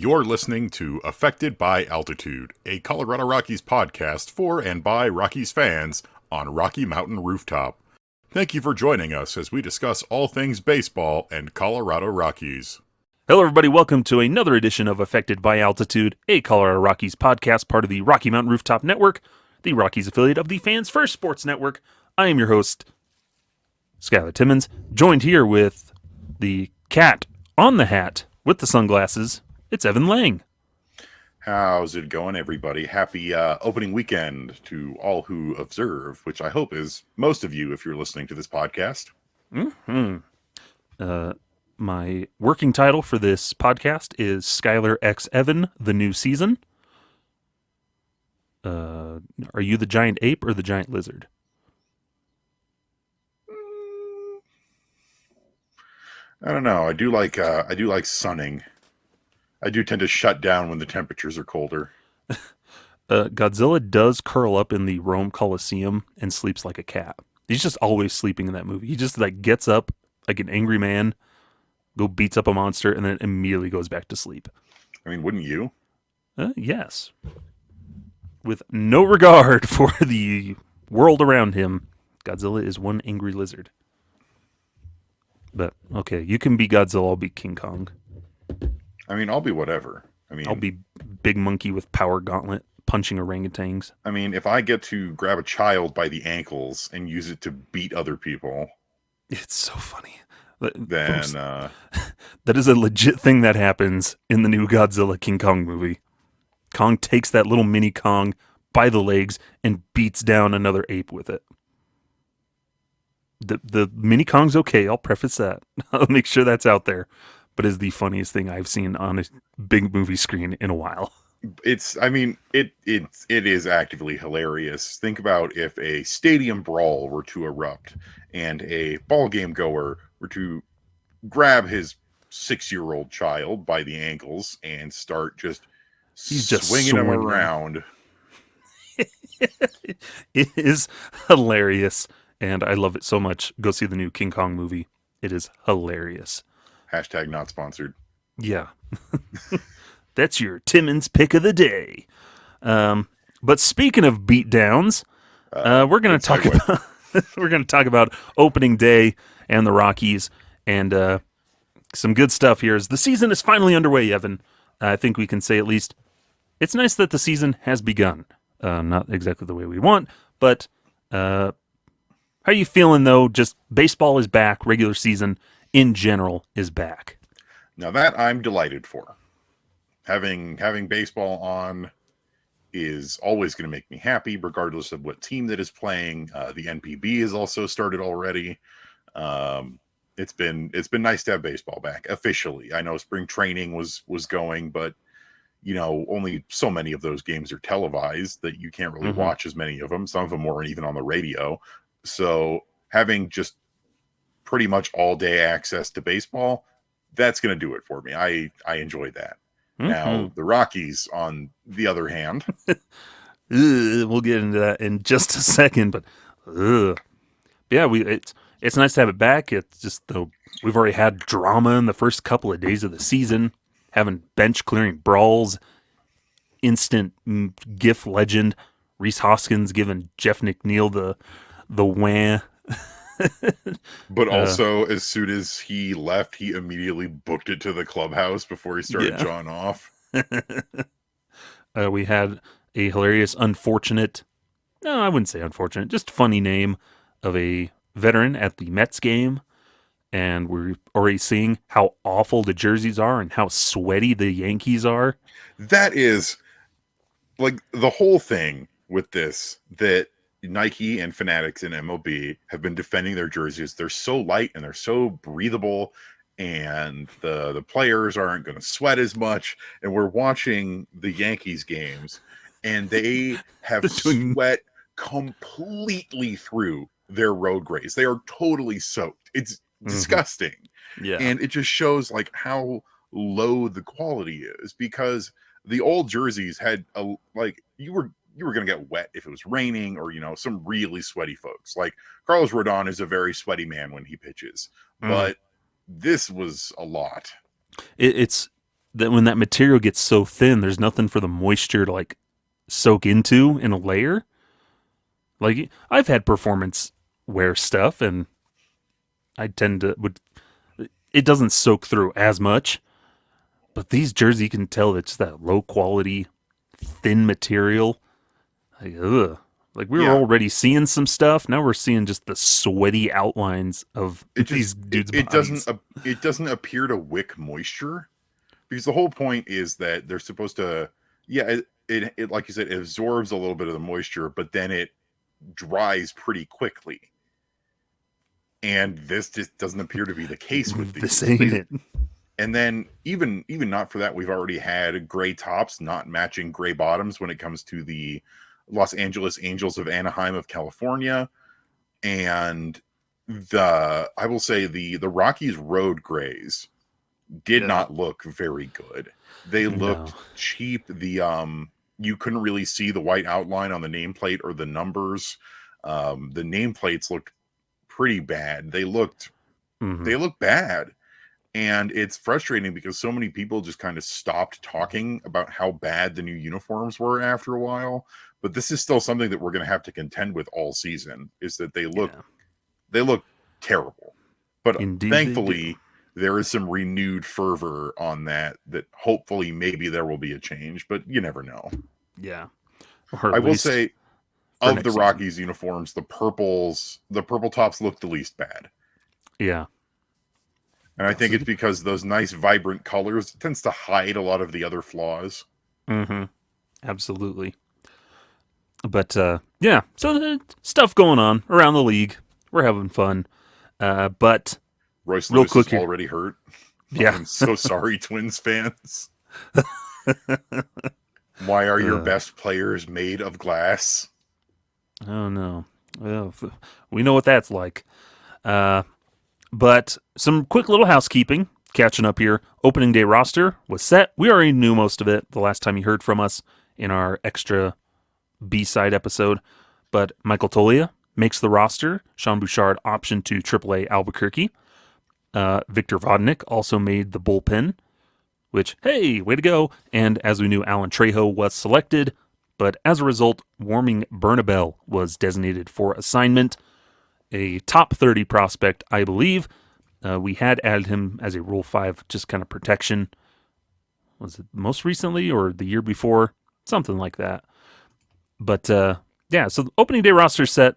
You're listening to Affected by Altitude, a Colorado Rockies podcast for and by Rockies fans on Rocky Mountain Rooftop. Thank you for joining us as we discuss all things baseball and Colorado Rockies. Hello, everybody. Welcome to another edition of Affected by Altitude, a Colorado Rockies podcast, part of the Rocky Mountain Rooftop Network, the Rockies affiliate of the Fans First Sports Network. I am your host, Skyler Timmons, joined here with the cat on the hat with the sunglasses. It's Evan Lang. How's it going, everybody? Happy opening weekend to all who observe, which I hope is most of you if you're listening to this podcast. My working title for this podcast is Skyler x Evan, the new season. Are you the giant ape or the giant lizard? I don't know. I do like sunning. I do tend to shut down when the temperatures are colder. Godzilla does curl up in the Rome Coliseum and sleeps like a cat. He's just always sleeping in that movie. He just gets up like an angry man, beats up a monster, and then immediately goes back to sleep. I mean, wouldn't you? Yes. With no regard for the world around him, Godzilla is one angry lizard. But, okay, you can be Godzilla, I'll be King Kong. I mean, I'll be whatever. I'll be Big Monkey with Power Gauntlet punching orangutans. I mean, if I get to grab a child by the ankles and use it to beat other people... It's so funny. Then, folks, that is a legit thing that happens in the new Godzilla King Kong movie. Kong takes that little mini Kong by the legs and beats down another ape with it. The mini Kong's okay, I'll preface that. I'll make sure that's out there. But is the funniest thing I've seen on a big movie screen in a while. It is actively hilarious. Think about if a stadium brawl were to erupt and a ball game goer were to grab his 6-year-old child by the ankles and start He's just swinging him around. It is hilarious, and I love it so much. Go see the new King Kong movie. It is hilarious. Hashtag not sponsored. Yeah. That's your Timmons pick of the day. But speaking of beatdowns, we're going to talk about opening day and the Rockies, and some good stuff here. As the season is finally underway, Evan, I think we can say at least it's nice that the season has begun. Not exactly the way we want, but how are you feeling though? Just baseball is back. Regular season in general is back. Now that I'm delighted for. Having baseball on is always going to make me happy, regardless of what team that is playing. The NPB has also started already. It's been nice to have baseball back officially. I know spring training was going, but only so many of those games are televised that you can't really watch as many of them. Some of them weren't even on the radio. So having just pretty much all day access to baseball, that's going to do it for me. I enjoy that. Now, the Rockies, on the other hand. We'll get into that in just a second, but yeah, it's nice to have it back. It's just we've already had drama in the first couple of days of the season, having bench clearing brawls, instant GIF legend, Rhys Hoskins giving Jeff McNeil the wah. But also, as soon as he left, he immediately booked it to the clubhouse before he started jawing off. We had a hilarious, I wouldn't say unfortunate, just funny name of a veteran at the Mets game. And we're already seeing how awful the jerseys are and how sweaty the Yankees are. That is, the whole thing with this, that Nike and Fanatics and MLB have been defending their jerseys. They're so light and they're so breathable, and the players aren't going to sweat as much. And we're watching the Yankees games, and they have sweat completely through their road grays. They are totally soaked. It's disgusting. Yeah. And it just shows how low the quality is, because the old jerseys had you were going to get wet if it was raining or, some really sweaty folks. Like Carlos Rodon is a very sweaty man when he pitches, but this was a lot. It's that when that material gets so thin, there's nothing for the moisture to like soak into in a layer. Like I've had performance wear stuff, and I tend to would it doesn't soak through as much. But these jerseys, you can tell it's that low quality, thin material. Like, ugh. Like we were Yeah, already seeing some stuff. Now we're seeing just the sweaty outlines of it these just dudes' it doesn't bodies. it doesn't appear to wick moisture, because the whole point is that they're supposed to, yeah, it like you said, it absorbs a little bit of the moisture, but then it dries pretty quickly. And this just doesn't appear to be the case with This these. ain't it. And then even not for that, we've already had gray tops not matching gray bottoms when it comes to the Los Angeles Angels of Anaheim of California. And I will say the Rockies road grays did Yeah. not look very good. They No. looked cheap. You couldn't really see the white outline on the nameplate or the numbers. The nameplates looked pretty bad. Mm-hmm. They look bad. And it's frustrating because so many people just kind of stopped talking about how bad the new uniforms were after a while. But this is still something that we're going to have to contend with all season, is that Yeah. they look terrible. But Indeed, they do. thankfully, there is some renewed fervor on that hopefully maybe there will be a change, but you never know. Yeah. Or I at will least say, for of the next season. Rockies uniforms, the purple tops look the least bad. Yeah. And I think it's because those nice vibrant colors tends to hide a lot of the other flaws. Mm-hmm. Absolutely. But yeah, so stuff going on around the league. We're having fun. But Royce real Lewis is quick here. already hurt. Yeah. I'm so sorry, Twins fans. Why are your best players made of glass? Oh no. Well, we know what that's like. But some quick little housekeeping. Catching up here. Opening day roster was set. We already knew most of it the last time you heard from us in our extra B-side episode. But Michael Tolia makes the roster. Sean Bouchard optioned to AAA Albuquerque. Victor Vodnik also made the bullpen, which, hey, way to go. And as we knew, Alan Trejo was selected. But as a result, Warming Bernabel was designated for assignment. A top 30 prospect, I believe. We had added him as a Rule 5, just kind of protection. Was it most recently or the year before? Something like that. But yeah, so the opening day roster set.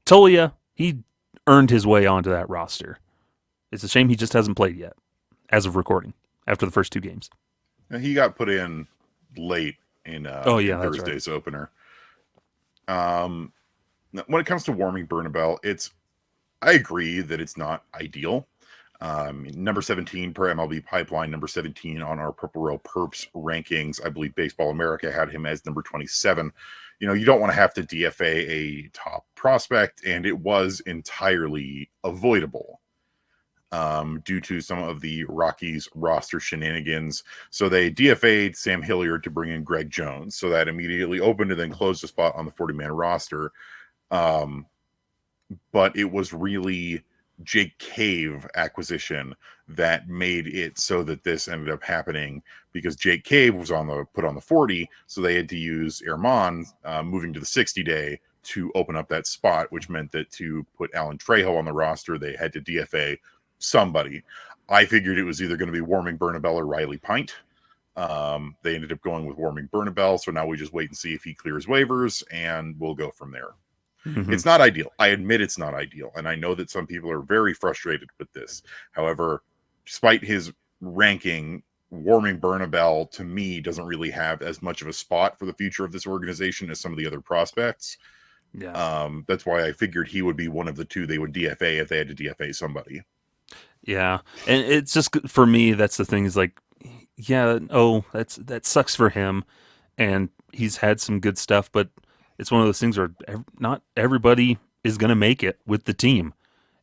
Tolia, he earned his way onto that roster. It's a shame he just hasn't played yet, as of recording, after the first two games. And he got put in late in That's Thursday's right. opener. When it comes to Warming Bernabel, I agree that it's not ideal. Number 17 per MLB Pipeline, number 17 on our Purple Row Perps rankings. I believe Baseball America had him as number 27. You don't want to have to DFA a top prospect, and it was entirely avoidable due to some of the Rockies roster shenanigans. So they DFA'd Sam Hilliard to bring in Greg Jones. So that immediately opened and then closed a spot on the 40-man roster. But it was really Jake Cave acquisition that made it so that this ended up happening, because Jake Cave was put on the 40, so they had to use Erman moving to the 60-day to open up that spot, which meant that to put Alan Trejo on the roster, they had to DFA somebody. I figured it was either going to be Warming Bernabel or Riley Pint. They ended up going with Warming Bernabel, so now we just wait and see if he clears waivers, and we'll go from there. Mm-hmm. It's not ideal. I admit it's not ideal, and I know that some people are very frustrated with this. However, despite his ranking, Warming Bernabel, to me, doesn't really have as much of a spot for the future of this organization as some of the other prospects. Yeah. That's why I figured he would be one of the two they would DFA if they had to DFA somebody. Yeah. And it's just, for me, that's the thing is like, yeah, that sucks for him. And he's had some good stuff, but it's one of those things where not everybody is going to make it with the team.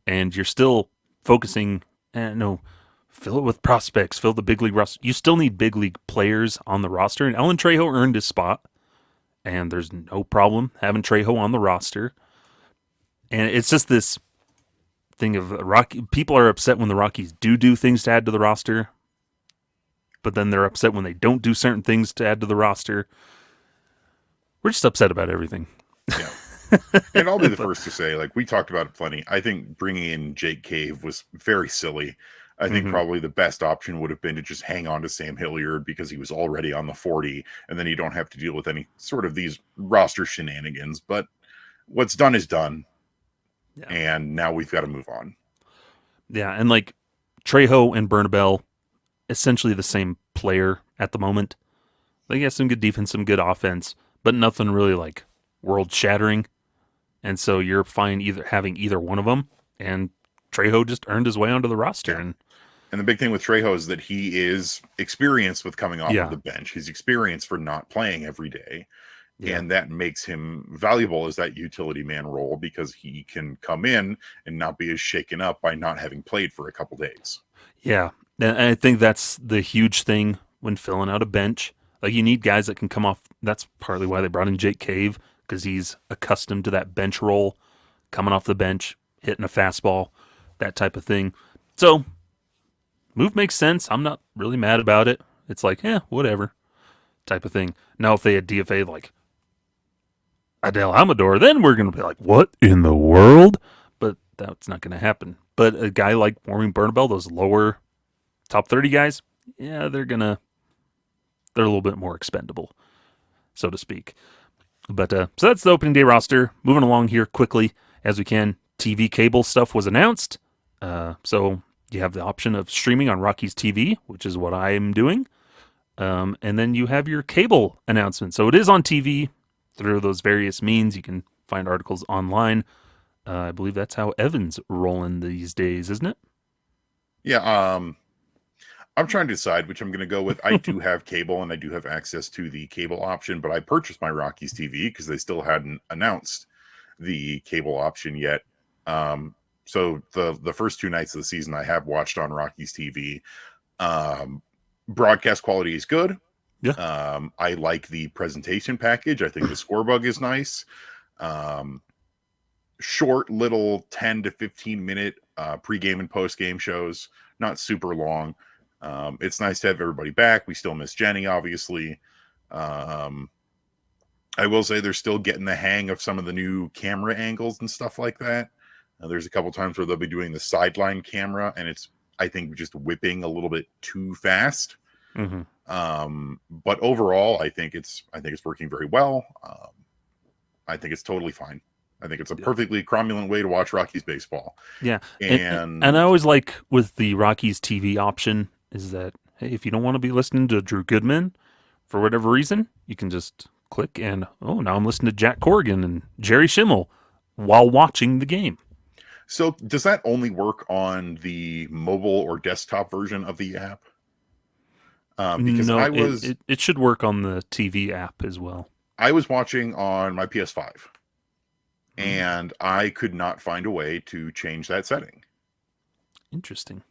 And you're still focusing, no, fill it with prospects, fill the big league roster. You still need big league players on the roster. And Alan Trejo earned his spot, and there's no problem having Trejo on the roster. And it's just this thing of people are upset when the Rockies do things to add to the roster. but then they're upset when they don't do certain things to add to the roster. We're just upset about everything. Yeah. And I'll be the first to say, like, we talked about it plenty. I think bringing in Jake Cave was very silly. I think probably the best option would have been to just hang on to Sam Hilliard because he was already on the 40, and then you don't have to deal with any sort of these roster shenanigans. But what's done is done, and now we've got to move on. Yeah, and like Trejo and Bernabel, essentially the same player at the moment. They got some good defense, some good offense, but nothing really like world-shattering. And so you're fine having either one of them, and Trejo just earned his way onto the roster. Yeah. And the big thing with Trejo is that he is experienced with coming off of the bench. He's experienced for not playing every day. Yeah. And that makes him valuable as that utility man role because he can come in and not be as shaken up by not having played for a couple days. Yeah. And I think that's the huge thing when filling out a bench. Like, you need guys that can come off. That's partly why they brought in Jake Cave, because he's accustomed to that bench role, coming off the bench, hitting a fastball, that type of thing. So, move makes sense. I'm not really mad about it. It's like, whatever, type of thing. Now, if they had DFA like Adele Amador, then we're going to be like, what in the world? But that's not going to happen. But a guy like Warming Bernabel, those lower top 30 guys, they're a little bit more expendable, so to speak. But so that's the opening day roster. Moving along here quickly as we can. TV cable stuff was announced. So you have the option of streaming on Rockies TV, which is what I am doing. And then you have your cable announcement. So it is on TV through those various means. You can find articles online. I believe that's how Evan's rolling these days, isn't it? Yeah. I'm trying to decide which I'm going to go with. I do have cable and I do have access to the cable option, but I purchased my Rockies TV because they still hadn't announced the cable option yet. So the first 2 nights of the season I have watched on Rockies TV. Broadcast quality is good. Yeah. I like the presentation package. I think the score bug is nice. Short little 10 to 15 minute pregame and postgame shows, not super long. It's nice to have everybody back. We still miss Jenny, obviously. I will say they're still getting the hang of some of the new camera angles and stuff like that. There's a couple times where they'll be doing the sideline camera, and it's, I think, just whipping a little bit too fast. But overall, I think it's working very well. I think it's totally fine. I think it's a perfectly cromulent way to watch Rockies baseball. Yeah, and I always like with the Rockies TV option is that, hey, if you don't want to be listening to Drew Goodman for whatever reason, you can just click and, now I'm listening to Jack Corrigan and Jerry Schimmel while watching the game. So does that only work on the mobile or desktop version of the app? Because no, it should work on the TV app as well. I was watching on my PS5, and I could not find a way to change that setting. Interesting.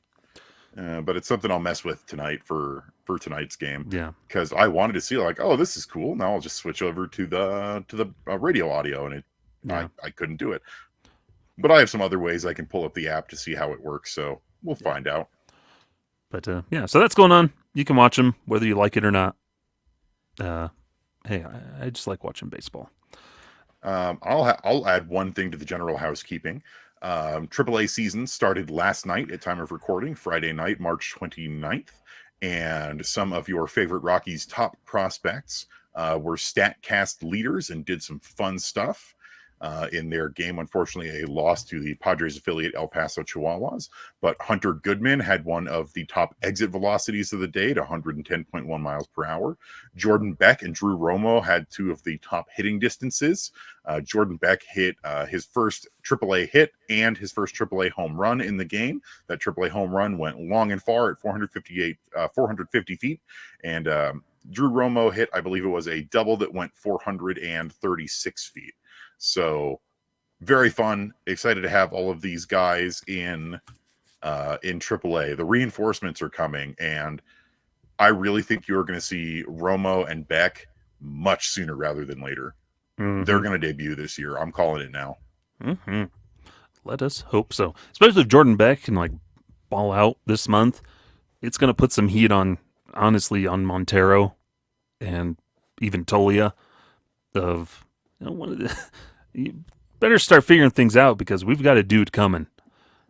But it's something I'll mess with tonight for tonight's game. Yeah, because I wanted to see like, oh, this is cool. Now I'll just switch over to the radio audio, and I couldn't do it. But I have some other ways I can pull up the app to see how it works. So we'll find out. But so that's going on. You can watch them whether you like it or not. Hey, I just like watching baseball. I'll add one thing to the general housekeeping. AAA season started last night at time of recording, Friday night, March 29th. And some of your favorite Rockies top prospects were StatCast leaders and did some fun stuff in their game. Unfortunately, a loss to the Padres affiliate El Paso Chihuahuas. But Hunter Goodman had one of the top exit velocities of the day at 110.1 miles per hour. Jordan Beck and Drew Romo had 2 of the top hitting distances. Jordan Beck hit his first AAA hit and his first AAA home run in the game. That AAA home run went long and far at 450 feet. And Drew Romo hit, I believe it was a double that went 436 feet. So very fun. Excited to have all of these guys in AAA. The reinforcements are coming, and I really think you're going to see Romo and Beck much sooner rather than later. They're going to debut this year. I'm calling it now. Let us hope so. Especially if Jordan Beck can like ball out this month, it's going to put some heat on honestly on Montero and even Tolia of you better start figuring things out because we've got a dude coming.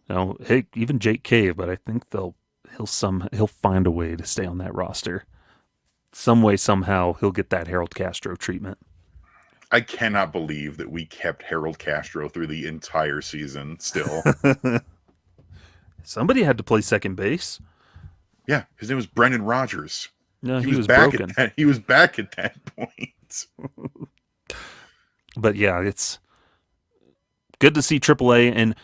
Hey, even Jake Cave, but I think he'll find a way to stay on that roster. Some way, somehow, he'll get that Harold Castro treatment. I cannot believe that we kept Harold Castro through the entire season still. Somebody had to play second base. Yeah, his name was Brendan Rodgers. No, he was back broken. He was back at that point. But yeah, it's good to see AAA, and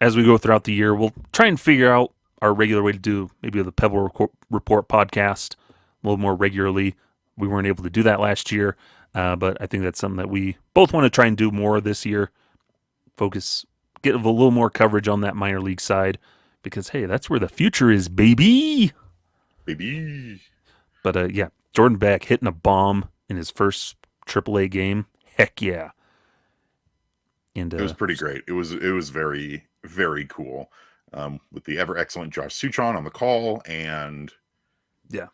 as we go throughout the year, we'll try and figure out our regular way to do maybe the Pebble Report podcast a little more regularly. We weren't able to do that last year, but I think that's something that we both want to try and do more this year. Get a little more coverage on that minor league side because, hey, that's where the future is, baby. Baby. But yeah, Jordan Beck hitting a bomb in his first AAA game. Heck yeah. And it was pretty great. It was very, very cool. With the ever excellent Josh Suchon on the call, and yeah,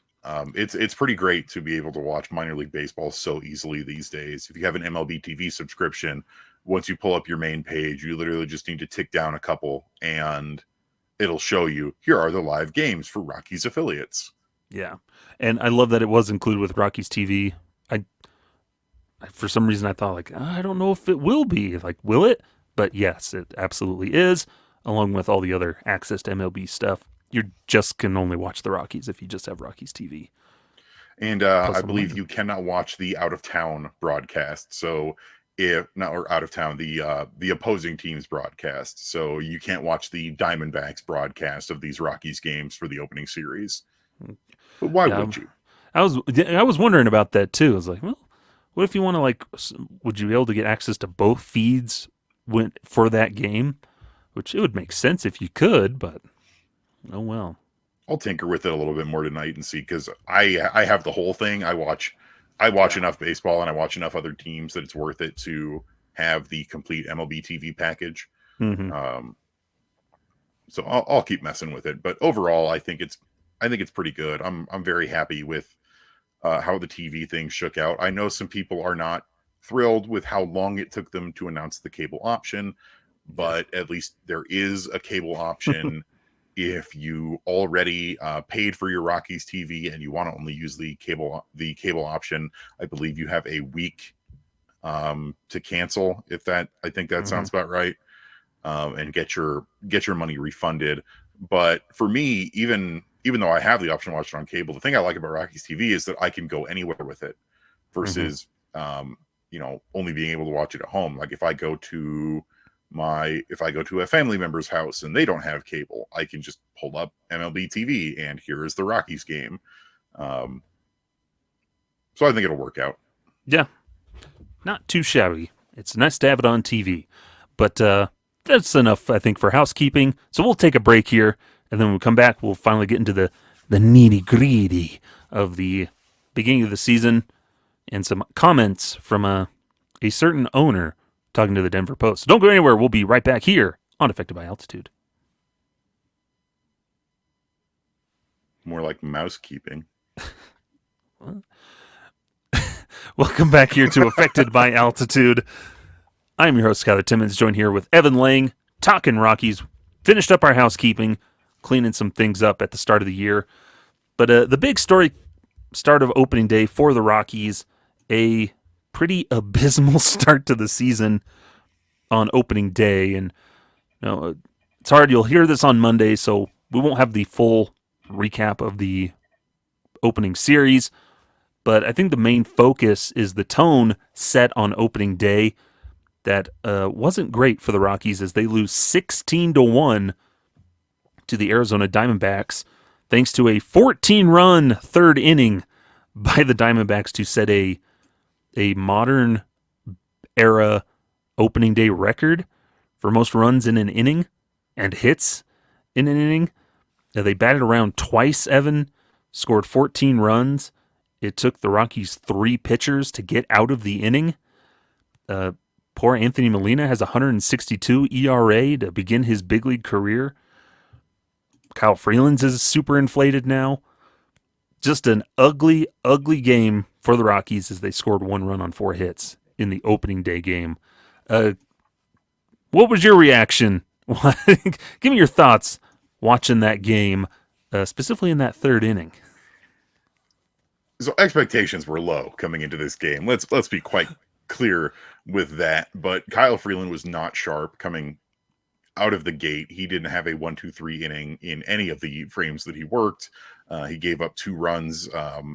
it's pretty great to be able to watch minor league baseball so easily these days. If you have an MLB TV subscription, once you pull up your main page, you literally just need to tick down a couple, and it'll show you here are the live games for Rockies affiliates. Yeah, and I love that it was included with Rockies TV. For some reason, I thought I don't know if it will be. Will it? But yes, it absolutely is. Along with all the other access to MLB stuff, you just can only watch the Rockies if you just have Rockies TV. And I believe you cannot watch the out of town broadcast. So out of town, the opposing team's broadcast. So you can't watch the Diamondbacks broadcast of these Rockies games for the opening series. But why would you? I was wondering about that too. I was like, well, what if you want to would you be able to get access to both feeds for that game? Which it would make sense if you could, but oh well. I'll tinker with it a little bit more tonight and see, because I have the whole thing. I watch enough baseball and I watch enough other teams that it's worth it to have the complete MLB TV package. Mm-hmm. So I'll keep messing with it, but overall, I think it's pretty good. I'm very happy with how the TV thing shook out. I know some people are not thrilled with how long it took them to announce the cable option, but at least there is a cable option. If you already paid for your Rockies TV and you want to only use the cable option, I believe you have a week to cancel. I think that sounds about right, and get your money refunded. But for me, even though I have the option to watch it on cable, the thing I like about Rockies TV is that I can go anywhere with it versus only being able to watch it at home. Like if I go to a family member's house and they don't have cable, I can just pull up MLB TV and here is the Rockies game. So I think it'll work out. Yeah, not too shabby. It's nice to have it on TV, but that's enough, I think, for housekeeping. So we'll take a break here, and then when we come back, we'll finally get into the nitty-gritty of the beginning of the season and some comments from a certain owner talking to the Denver Post. So don't go anywhere. We'll be right back here on Affected by Altitude. More like mousekeeping. Welcome back here to Affected by Altitude. I'm your host, Skyler Timmons, joined here with Evan Lang, talking Rockies. Finished up our housekeeping, cleaning some things up at the start of the year. But the big story, start of opening day for the Rockies, a pretty abysmal start to the season on opening day. And it's hard. You'll hear this on Monday, so we won't have the full recap of the opening series. But I think the main focus is the tone set on opening day that wasn't great for the Rockies as they lose 16-1 to the Arizona Diamondbacks, thanks to a 14-run third inning by the Diamondbacks to set a modern era opening day record for most runs in an inning and hits in an inning. They batted around twice, Evan, scored 14 runs. It took the Rockies 3 pitchers to get out of the inning. Poor Anthony Molina has a 162 ERA to begin his big league career. Kyle Freeland's is super inflated now. just an ugly, ugly game for the Rockies as they scored 1 run on 4 hits in the opening day game. What was your reaction? Give me your thoughts watching that game, specifically in that 3rd inning. So expectations were low coming into this game. Let's be quite clear with that. But Kyle Freeland was not sharp coming out of the gate. He didn't have a 1-2-3 inning in any of the frames that he worked. He gave up 2 runs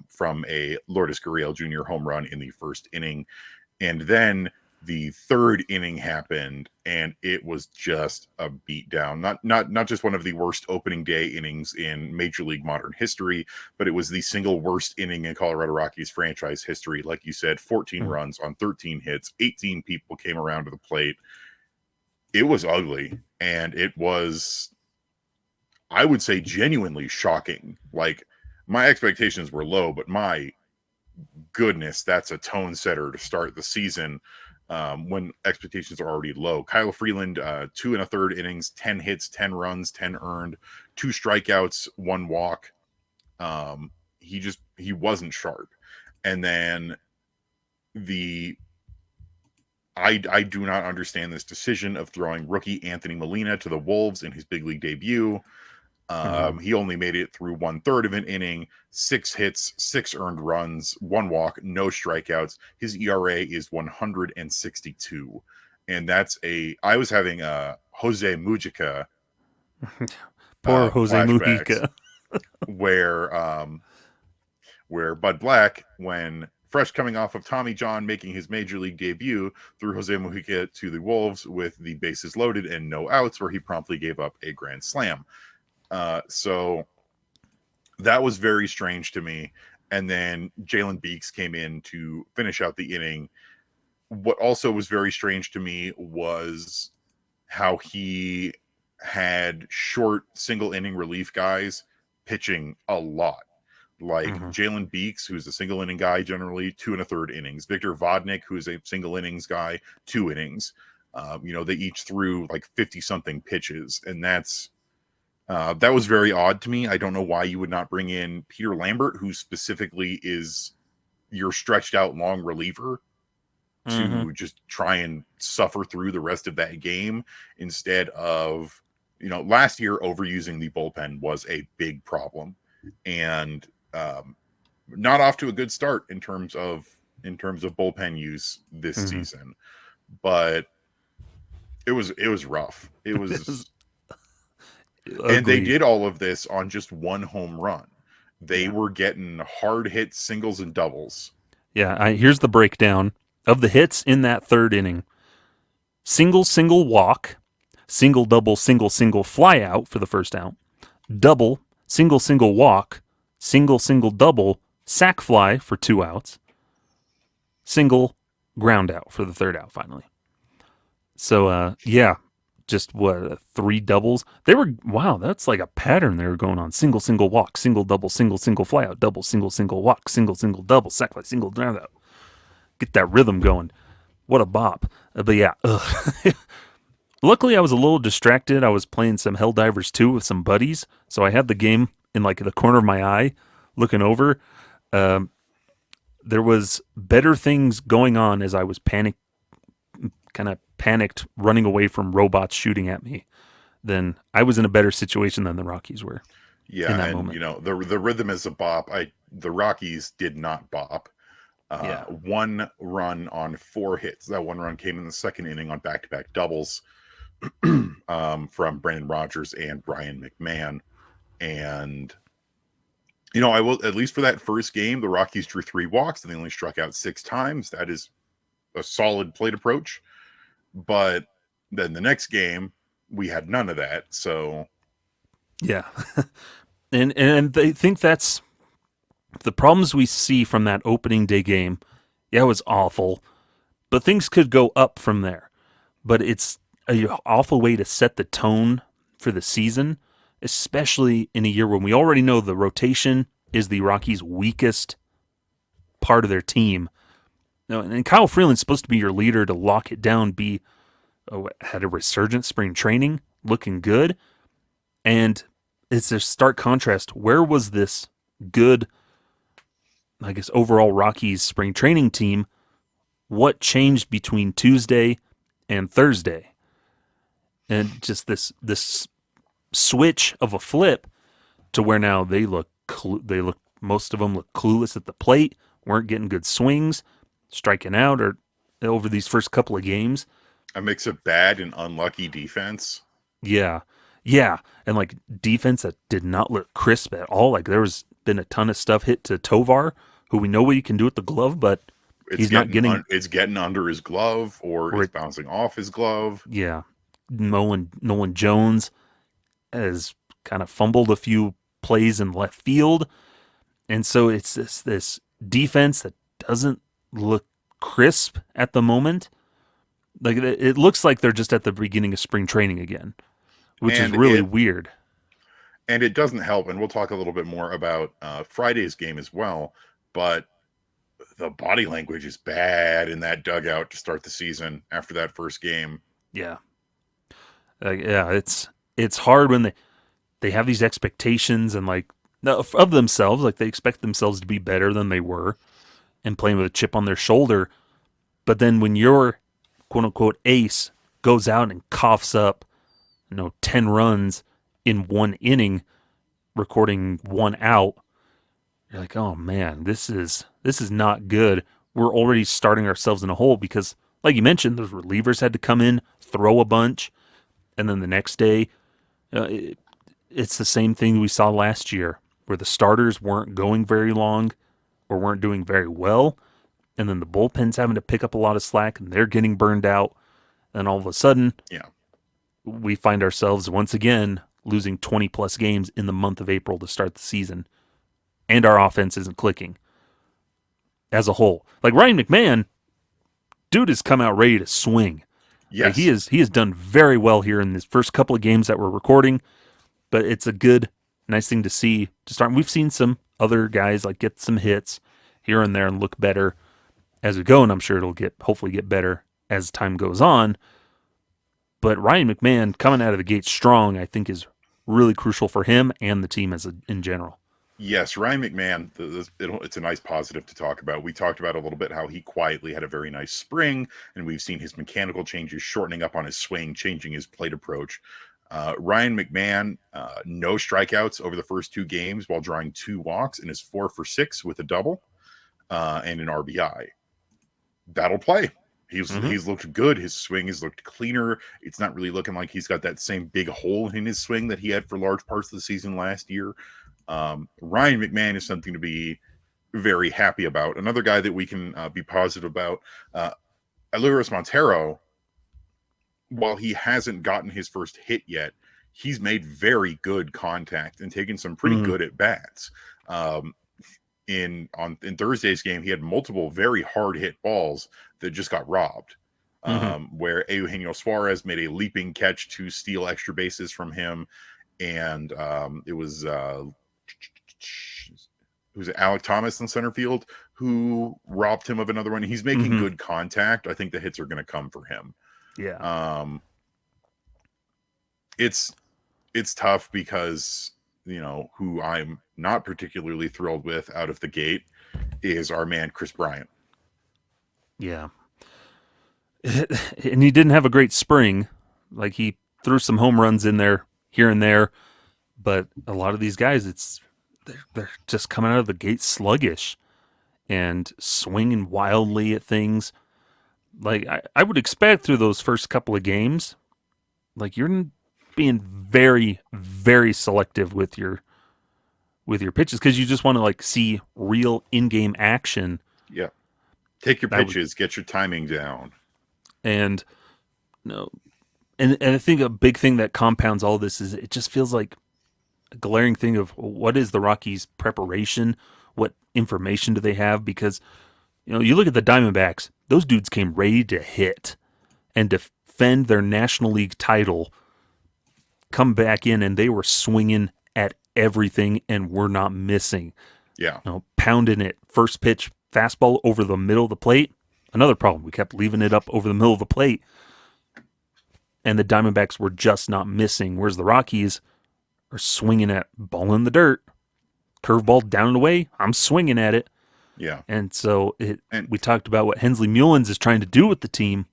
from a Lourdes Gurriel Jr. home run in the 1st inning. And then the 3rd inning happened, and it was just a beatdown. Not just one of the worst opening day innings in Major League modern history, but it was the single worst inning in Colorado Rockies franchise history. Like you said, 14 runs on 13 hits, 18 people came around to the plate. It was ugly, and it was, I would say, genuinely shocking. Like, my expectations were low, but my goodness, that's a tone setter to start the season when expectations are already low. Kyle Freeland, 2 1/3 innings, 10 hits, 10 runs, 10 earned, 2 strikeouts, 1 walk. He wasn't sharp. And then I do not understand this decision of throwing rookie Anthony Molina to the Wolves in his big league debut. He only made it through 1/3 of an inning, 6 hits, 6 earned runs, 1 walk, no strikeouts. His ERA is 162. And I was having a Jose Mujica Poor Jose flashbacks Mujica. where Bud Black, when fresh coming off of Tommy John making his major league debut, threw Jose Mujica to the Wolves with the bases loaded and no outs, where he promptly gave up a grand slam. So that was very strange to me. And then Jalen Beeks came in to finish out the inning. What also was very strange to me was how he had short single inning relief guys pitching a lot. Like Jalen Beeks, who's a single inning guy, generally 2 1/3 innings. Victor Vodnik, who is a single innings guy, 2 innings. They each threw like 50 something pitches, and that was very odd to me. I don't know why you would not bring in Peter Lambert, who specifically is your stretched out long reliever, to just try and suffer through the rest of that game instead of, last year overusing the bullpen was a big problem, and not off to a good start in terms of bullpen use this season. But it was rough. It was and they did all of this on just 1 home run. They were getting hard hit singles and doubles. Yeah, here's the breakdown of the hits in that 3rd inning. Single walk, double, single fly out for the first out. Double, single walk, single double, sac fly for 2 outs. Single ground out for the 3rd out finally. So, just 3 doubles. That's like a pattern they were going on. Single walk, single double, single fly out, double, single walk, single double, sac fly, single ground out. Get that rhythm going. What a bop. But yeah, luckily I was a little distracted. I was playing some Helldivers 2 with some buddies, so I had the game in like the corner of my eye looking over. There was better things going on as I was panicked running away from robots shooting at me. Then I was in a better situation than the Rockies were. Yeah, in that moment. The rhythm is a bop. The Rockies did not bop. 1 run on 4 hits. That 1 run came in the 2nd inning on back-to-back doubles from Brandon Rogers and Brian McMahon. And I will, at least for that first game, the Rockies drew 3 walks and they only struck out 6 times. That is a solid plate approach. But then the next game, we had none of that. So, yeah, and they think that's the problems we see from that opening day game. Yeah, it was awful, but things could go up from there. But it's an awful way to set the tone for the season, especially in a year when we already know the rotation is the Rockies' weakest part of their team. And Kyle Freeland's supposed to be your leader to lock it down, had a resurgent spring training, looking good. And it's a stark contrast. Where was this good I guess, overall Rockies spring training team, what changed between Tuesday and Thursday? And just this switch of a flip to where now they look most of them look clueless at the plate, weren't getting good swings, striking out or over these first couple of games. A mix of bad and unlucky defense. Yeah. Yeah. And like defense that did not look crisp at all. Like there was been a ton of stuff hit to Tovar, who we know what he can do with the glove, but he's not getting it's getting under his glove or it's bouncing off his glove. Yeah. Nolan Jones has kind of fumbled a few plays in left field. And so it's this defense that doesn't look crisp at the moment. Like it looks like they're just at the beginning of spring training again, which is really weird. And it doesn't help. And we'll talk a little bit more about Friday's game as well. But the body language is bad in that dugout to start the season after that first game. Yeah. It's hard when they have these expectations and like of themselves, like they expect themselves to be better than they were and playing with a chip on their shoulder. But then when your quote unquote ace goes out and coughs up, 10 runs in one inning, recording one out, you're like, oh man, this is not good. We're already starting ourselves in a hole because, like you mentioned, those relievers had to come in, throw a bunch, and then the next day, it's the same thing we saw last year, where the starters weren't going very long or weren't doing very well, and then the bullpen's having to pick up a lot of slack, and they're getting burned out, and all of a sudden, we find ourselves once again losing 20-plus games in the month of April to start the season, and our offense isn't clicking as a whole. Like Ryan McMahon, dude has come out ready to swing. Yes. Like he has done very well here in this first couple of games that we're recording, but it's a good, nice thing to see to start. We've seen some other guys like get some hits here and there and look better as we go, and I'm sure it'll hopefully get better as time goes on. But Ryan McMahon coming out of the gate strong, I think, is really crucial for him and the team in general. Yes, Ryan McMahon, it's a nice positive to talk about. We talked about a little bit how he quietly had a very nice spring, and we've seen his mechanical changes, shortening up on his swing, changing his plate approach. Ryan McMahon, no strikeouts over the first two games while drawing 2 walks and is 4 for 6 with a double and an RBI. That'll play. He's looked good. His swing has looked cleaner. It's not really looking like he's got that same big hole in his swing that he had for large parts of the season last year. Ryan McMahon is something to be very happy about. Another guy that we can be positive about, Elehuris Montero, while he hasn't gotten his first hit yet, he's made very good contact and taken some pretty good at bats. In Thursday's game, he had multiple very hard hit balls that just got robbed. Where Eugenio Suarez made a leaping catch to steal extra bases from him, and it was Alec Thomas in center field who robbed him of another one. He's making good contact. I think the hits are going to come for him. Yeah. It's tough because, who I'm not particularly thrilled with out of the gate is our man, Chris Bryant. Yeah. And he didn't have a great spring. Like he threw some home runs in there here and there, but a lot of these guys, they're just coming out of the gate sluggish and swinging wildly at things. Like I would expect through those first couple of games, like you're being very, very selective with your pitches because you just want to like see real in-game action. Yeah, take your pitches, get your timing down, and and I think a big thing that compounds all this is it just feels like a glaring thing of what is the Rockies' preparation, what information do they have? Because you look at the Diamondbacks; those dudes came ready to hit and defend their National League title. Come back in and they were swinging at everything and were not missing. Yeah. Pounding it. First pitch, fastball over the middle of the plate. Another problem. We kept leaving it up over the middle of the plate. And the Diamondbacks were just not missing. Whereas the Rockies are swinging at ball in the dirt. Curveball down and away. I'm swinging at it. Yeah. And so And we talked about what Hensley Mullins is trying to do with the team,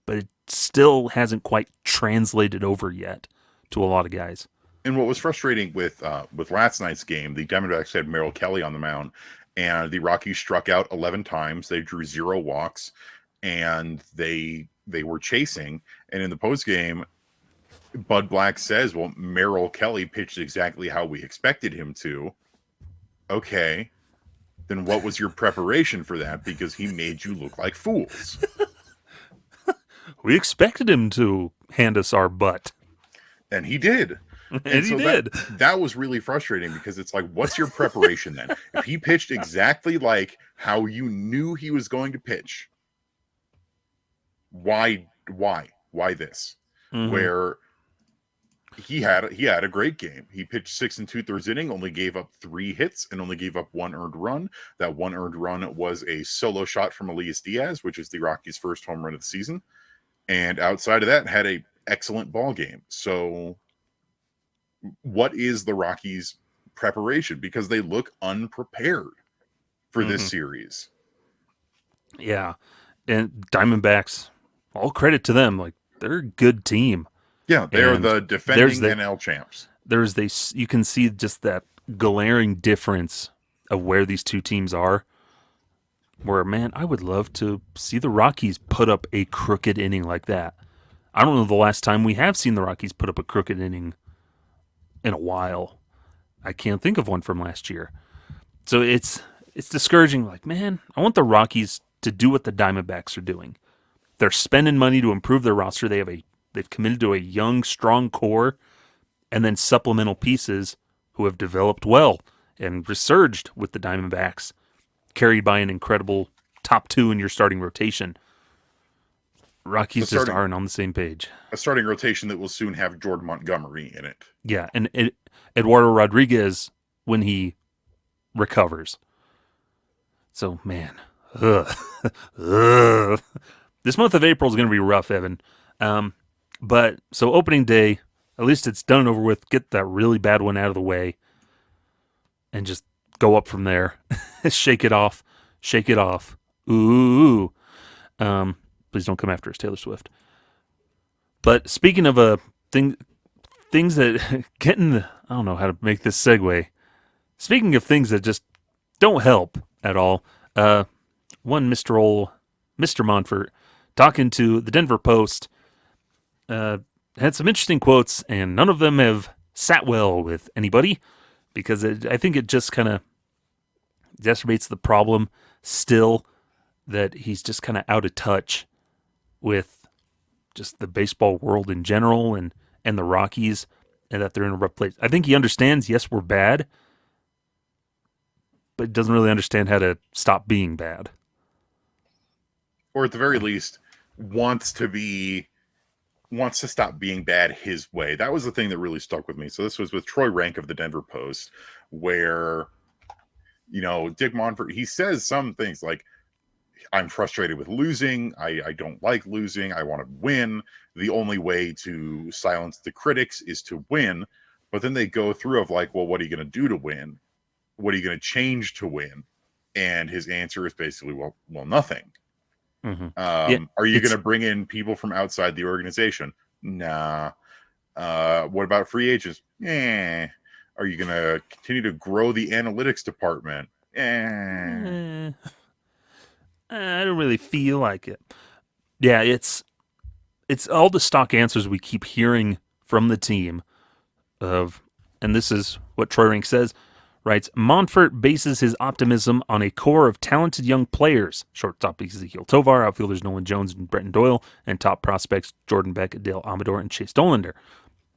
but it still hasn't quite translated over yet to a lot of guys. And what was frustrating with last night's game, the Diamondbacks had Merrill Kelly on the mound, and the Rockies struck out 11 times. They drew 0 walks, and they were chasing. And in the postgame, Bud Black says, "Well, Merrill Kelly pitched exactly how we expected him to." Okay, then what was your preparation for that? Because he made you look like fools. We expected him to hand us our butt. And he did. And he did. That was really frustrating because it's like, what's your preparation then? If he pitched exactly like how you knew he was going to pitch, why this? Mm-hmm. Where he had a great game. He pitched 6 2/3 inning, only gave up 3 hits and only gave up 1 earned run. That 1 earned run was a solo shot from Elias Diaz, which is the Rockies' first home run of the season. And outside of that, had a excellent ball game. So what is the Rockies' preparation? Because they look unprepared for this series. Yeah. And Diamondbacks, all credit to them. Like, they're a good team. Yeah, they're the defending NL champs. You can see just that glaring difference of where these two teams are. Where, man, I would love to see the Rockies put up a crooked inning like that. I don't know the last time we have seen the Rockies put up a crooked inning in a while. I can't think of one from last year. So it's discouraging. Like, man, I want the Rockies to do what the Diamondbacks are doing. They're spending money to improve their roster. They've committed to a young, strong core, and then supplemental pieces who have developed well and resurged with the Diamondbacks, carried by an incredible top 2 in your starting rotation. Rockies just aren't on the same page. A starting rotation that will soon have Jordan Montgomery in it. Yeah, and Eduardo Rodriguez when he recovers. So, man, this month of April is going to be rough, Evan. But so opening day, at least it's done and over with. Get that really bad one out of the way, and just go up from there. Shake it off. Ooh. Please don't come after us, Taylor Swift. But speaking of things that I don't know how to make this segue. Speaking of things that just don't help at all, one Mr. Monfort talking to the Denver Post had some interesting quotes, and none of them have sat well with anybody because I think it just kind of exacerbates the problem still that he's just kind of out of touch with just the baseball world in general and the Rockies, and that they're in a rough place. I think he understands, yes, we're bad, but doesn't really understand how to stop being bad. Or at the very least, wants to stop being bad his way. That was the thing that really stuck with me. So this was with Troy Rank of the Denver Post, where, Dick Monfort, he says some things like, I'm frustrated with losing. I don't like losing. I want to win. The only way to silence the critics is to win. But then they go through of like, well, what are you going to do to win? What are you going to change to win? And his answer is basically, well, nothing. Mm-hmm. Are you going to bring in people from outside the organization? Nah. What about free agents? Are you going to continue to grow the analytics department? I don't really feel like it. Yeah, it's all the stock answers we keep hearing from the team and this is what Troy Rank says, writes, Monfort bases his optimism on a core of talented young players, shortstop Ezekiel Tovar, outfielders Nolan Jones and Bretton Doyle, and top prospects Jordan Beck, Dale Amador, and Chase Dollander.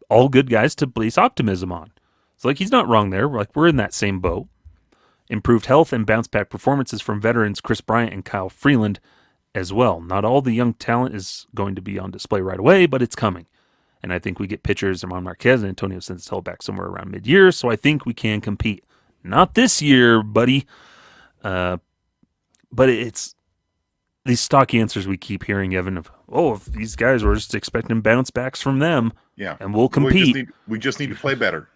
All good guys to base optimism on. So, he's not wrong there. We're in that same boat. Improved health and bounce-back performances from veterans Chris Bryant and Kyle Freeland as well. Not all the young talent is going to be on display right away, but it's coming. And I think we get pitchers, Ramon Marquez and Antonio Senzatella back somewhere around mid-year, so I think we can compete. Not this year, buddy. But it's these stock answers we keep hearing, Evan, of, if these guys, we're just expecting bounce backs from them. Yeah. And we'll compete. We just need to play better.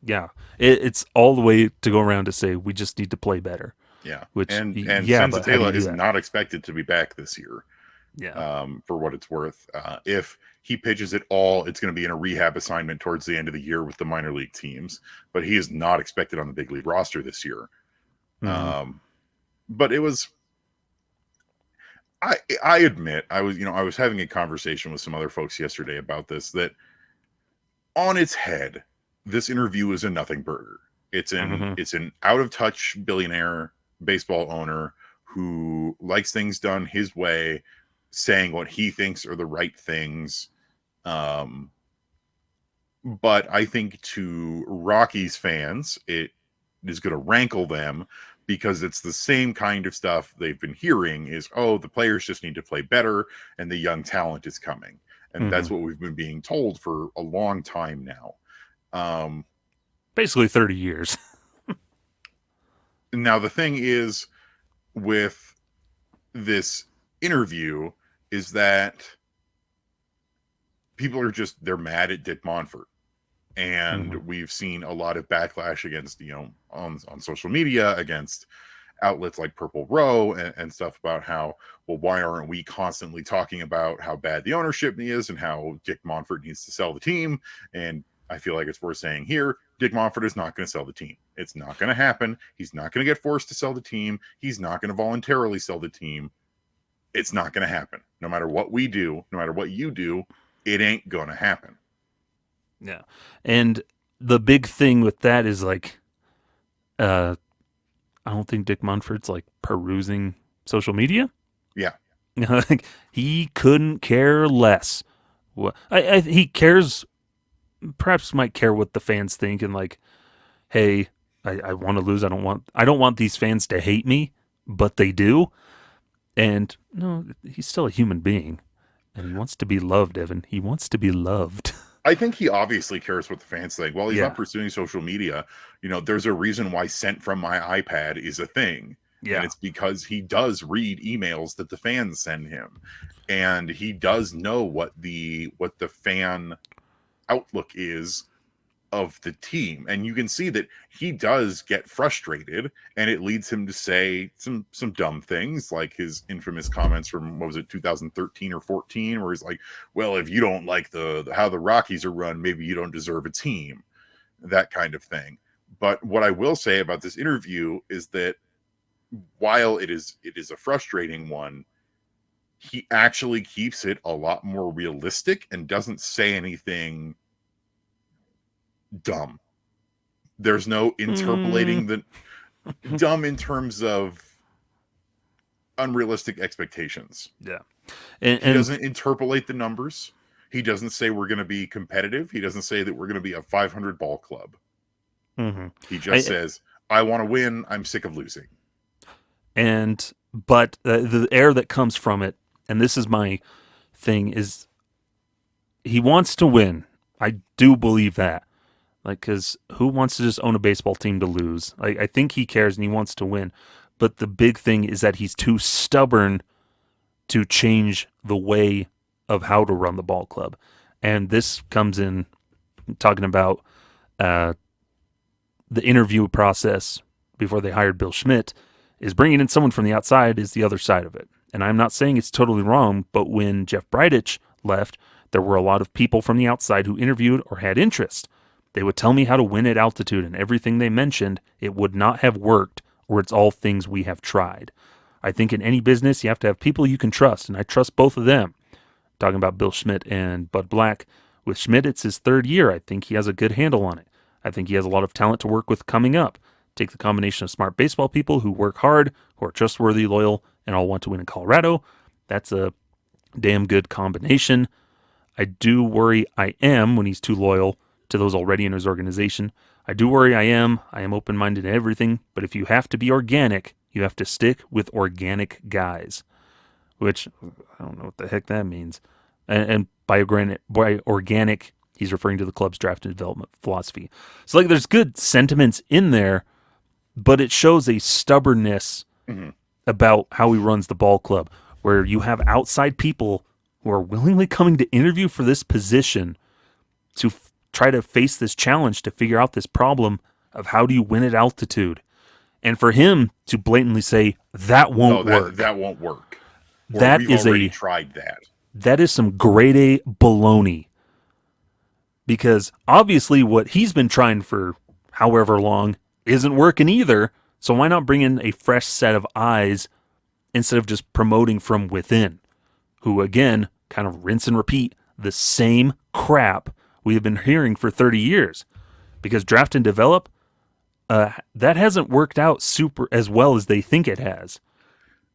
Yeah. It's all the way to go around to say we just need to play better. Yeah. Which, And yeah, but how do you Sensatela do is that? not expected to be back this year. Yeah. For what it's worth. If he pitches it all, it's going to be in a rehab assignment towards the end of the year with the minor league teams. But he is not expected on the big league roster this year. But it was. I admit I was having a conversation with some other folks yesterday about this, that on its head, this interview is a nothing burger. It's an out of touch billionaire baseball owner who likes things done his way, saying what he thinks are the right things. But I think to Rockies fans, it is going to rankle them because it's the same kind of stuff they've been hearing is, oh, the players just need to play better and the young talent is coming. And that's what we've been being told for a long time now. Basically 30 years. Now, the thing is with this interview is that people are they're mad at Dick Monfort. And we've seen a lot of backlash against, on social media, against outlets like Purple Row and stuff about how, well, why aren't we constantly talking about how bad the ownership is and how Dick Monfort needs to sell the team? And I feel like it's worth saying here, Dick Monfort is not going to sell the team. It's not going to happen. He's not going to get forced to sell the team. He's not going to voluntarily sell the team. It's not going to happen. No matter what we do, no matter what you do, it ain't going to happen. Yeah. And the big thing with that is like, I don't think Dick Monfort's like perusing social media. Yeah. Like, he couldn't care less. He cares, perhaps might care what the fans think and like, hey, I want to lose. I don't want these fans to hate me, but they do. And no, he's still a human being and he wants to be loved, Evan. He wants to be loved. I think he obviously cares what the fans think. While he's not pursuing social media, there's a reason why Sent from My iPad is a thing. Yeah. And it's because he does read emails that the fans send him. And he does know what the fan outlook is of the team. And you can see that he does get frustrated, and it leads him to say some dumb things, like his infamous comments from, 2013 or 14, where he's like, well, if you don't like how the Rockies are run, maybe you don't deserve a team, that kind of thing. But what I will say about this interview is that while it is a frustrating one, he actually keeps it a lot more realistic and doesn't say anything dumb. There's no interpolating the dumb in terms of unrealistic expectations. Yeah. And he doesn't interpolate the numbers. He doesn't say we're going to be competitive. He doesn't say that we're going to be a 500 ball club. He just says, I want to win. I'm sick of losing. But the air that comes from it, and this is my thing, is he wants to win. I do believe that. Like, because who wants to just own a baseball team to lose? I think he cares and he wants to win. But the big thing is that he's too stubborn to change the way of how to run the ball club. And this comes in talking about the interview process before they hired Bill Schmidt, is bringing in someone from the outside is the other side of it. And I'm not saying it's totally wrong, but when Jeff Bridich left, there were a lot of people from the outside who interviewed or had interest. They would tell me how to win at altitude, and everything they mentioned, it would not have worked, or it's all things we have tried. I think in any business, you have to have people you can trust, and I trust both of them. Talking about Bill Schmidt and Bud Black. With Schmidt, it's his third year. I think he has a good handle on it. I think he has a lot of talent to work with coming up. Take the combination of smart baseball people who work hard, who are trustworthy, loyal, and all want to win in Colorado. That's a damn good combination. I do worry I am when he's too loyal to those already in his organization. I do worry I am open-minded to everything, but if you have to be organic, you have to stick with organic guys, which I don't know what the heck that means. And by organic, he's referring to the club's draft and development philosophy. So like there's good sentiments in there, but it shows a stubbornness about how he runs the ball club, where you have outside people who are willingly coming to interview for this position to try to face this challenge to figure out this problem of how do you win at altitude. And for him to blatantly say that won't work, that won't work. Or that we've is already tried that. That is some grade A baloney. Because obviously what he's been trying for however long isn't working either. So why not bring in a fresh set of eyes instead of just promoting from within? Who, again, kind of rinse and repeat the same crap we have been hearing for 30 years. Because draft and develop, that hasn't worked out super as well as they think it has.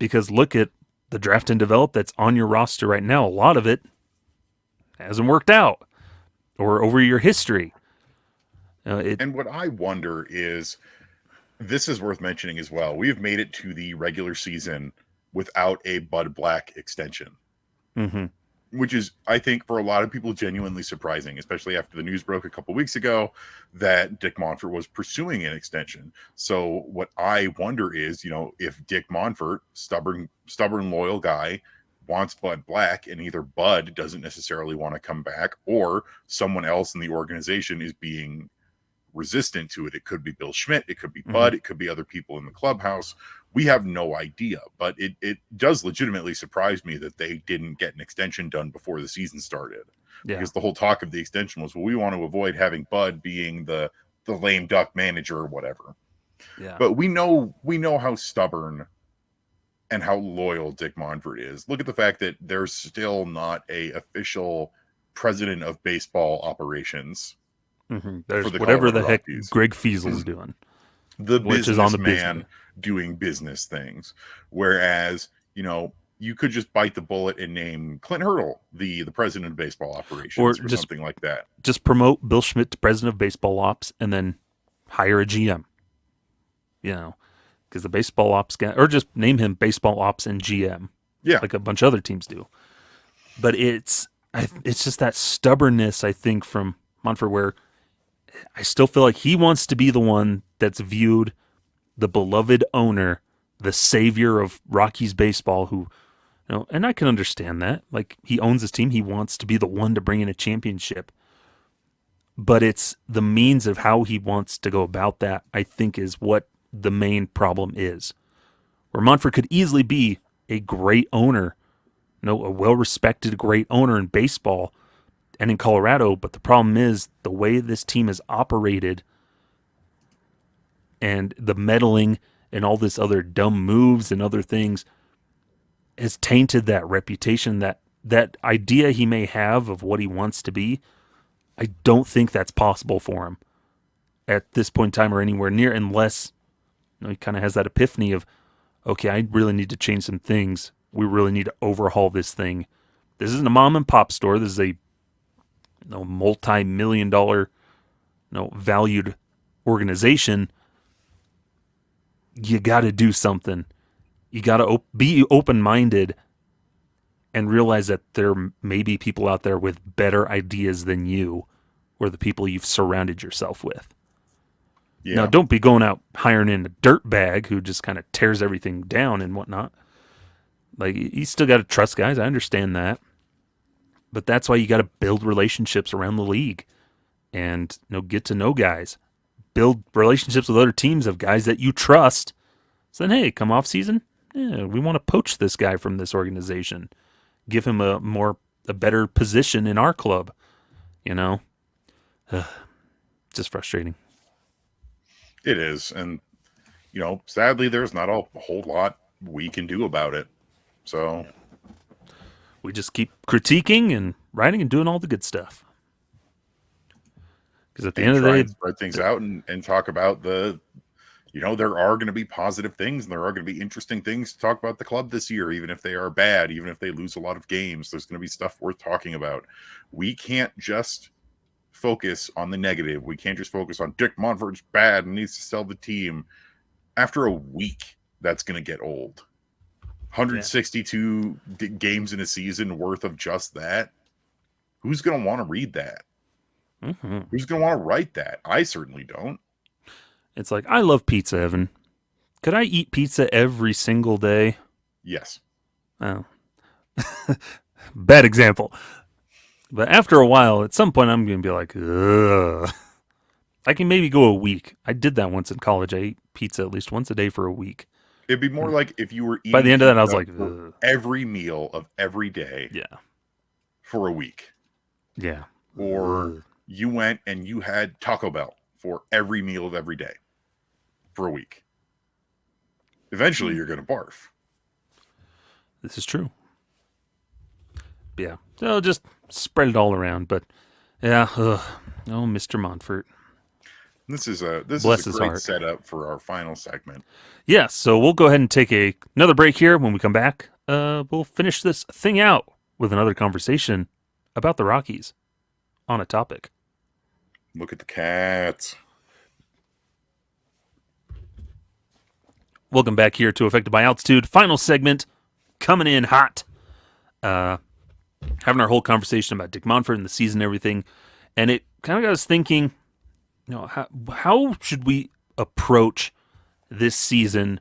Because look at the draft and develop that's on your roster right now. A lot of it hasn't worked out. Or over your history. And what I wonder is, this is worth mentioning as well. We have made it to the regular season without a Bud Black extension. Mm-hmm. Which is, I think, for a lot of people, genuinely surprising, especially after the news broke a couple weeks ago that Dick Monfort was pursuing an extension. So what I wonder is, if Dick Monfort, stubborn, loyal guy, wants Bud Black, and either Bud doesn't necessarily want to come back, or someone else in the organization is being resistant to it. It could be Bill Schmidt, it could be Bud, it could be other people in the clubhouse. We have no idea, but it does legitimately surprise me that they didn't get an extension done before the season started. Yeah. Because the whole talk of the extension was, well, we want to avoid having Bud being the lame duck manager or whatever. Yeah. But we know how stubborn and how loyal Dick Monfort is. Look at the fact that there's still not a official president of baseball operations. There's for the whatever Colorado the heck Rockies. Greg Fiesel's doing. The businessman doing business things. Whereas, you could just bite the bullet and name Clint Hurdle the president of baseball operations or something like that. Just promote Bill Schmidt to president of baseball ops and then hire a GM. Because the baseball ops guy, or just name him baseball ops and GM. Yeah. Like a bunch of other teams do. But it's just that stubbornness, I think, from Monfort, where I still feel like he wants to be the one that's viewed the beloved owner, the savior of Rockies baseball, who, and I can understand that. Like, he owns his team. He wants to be the one to bring in a championship. But it's the means of how he wants to go about that, I think, is what the main problem is. Where Monfort could easily be a great owner, a well-respected great owner in baseball and in Colorado, but the problem is the way this team is operated and the meddling and all this other dumb moves and other things has tainted that reputation, that idea he may have of what he wants to be. I don't think that's possible for him at this point in time or anywhere near, unless he kind of has that epiphany of, okay, I really need to change some things. We really need to overhaul this thing. This isn't a mom and pop store. This is a multi-million-dollar, valued organization. You got to do something. You got to be open-minded and realize that there may be people out there with better ideas than you or the people you've surrounded yourself with. Yeah. Now, don't be going out hiring in a dirtbag who just kind of tears everything down and whatnot. Like, you still got to trust guys. I understand that. But that's why you got to build relationships around the league and get to know guys. Build relationships with other teams of guys that you trust. So then, hey, come off season, we want to poach this guy from this organization. Give him a better position in our club. Just frustrating. It is. And, sadly, there's not a whole lot we can do about it. So we just keep critiquing and writing and doing all the good stuff. Because at the end of the day, spread things out and talk about there are going to be positive things and there are going to be interesting things to talk about the club this year, even if they are bad, even if they lose a lot of games. There's going to be stuff worth talking about. We can't just focus on the negative. We can't just focus on Dick Monfort's bad and needs to sell the team. After a week, that's going to get old. 162 games in a season worth of just that. Who's going to want to read that? Mm-hmm. Who's going to want to write that? I certainly don't. It's like, I love pizza, Evan. Could I eat pizza every single day? Yes. Oh. Bad example. But after a while, at some point, I'm going to be like, ugh. I can maybe go a week. I did that once in college. I ate pizza at least once a day for a week. It'd be more like if you were By eating the end of that, I was pizza like, for ugh. every meal of every day Yeah, for a week. yeah. Or Ugh. you went and you had Taco Bell for every meal of every day for a week. Eventually, you're going to barf. This is true. Yeah. So just spread it all around. But yeah, ugh. Oh, Mr. Monfort. This is a Bless his great heart. setup for our final segment. Yeah, so we'll go ahead and take another break here. When we come back, we'll finish this thing out with another conversation about the Rockies on a topic. Look at the cats. Welcome back here to Affected by Altitude. Final segment, coming in hot. Having our whole conversation about Dick Monfort and the season and everything. And it kind of got us thinking, how should we approach this season,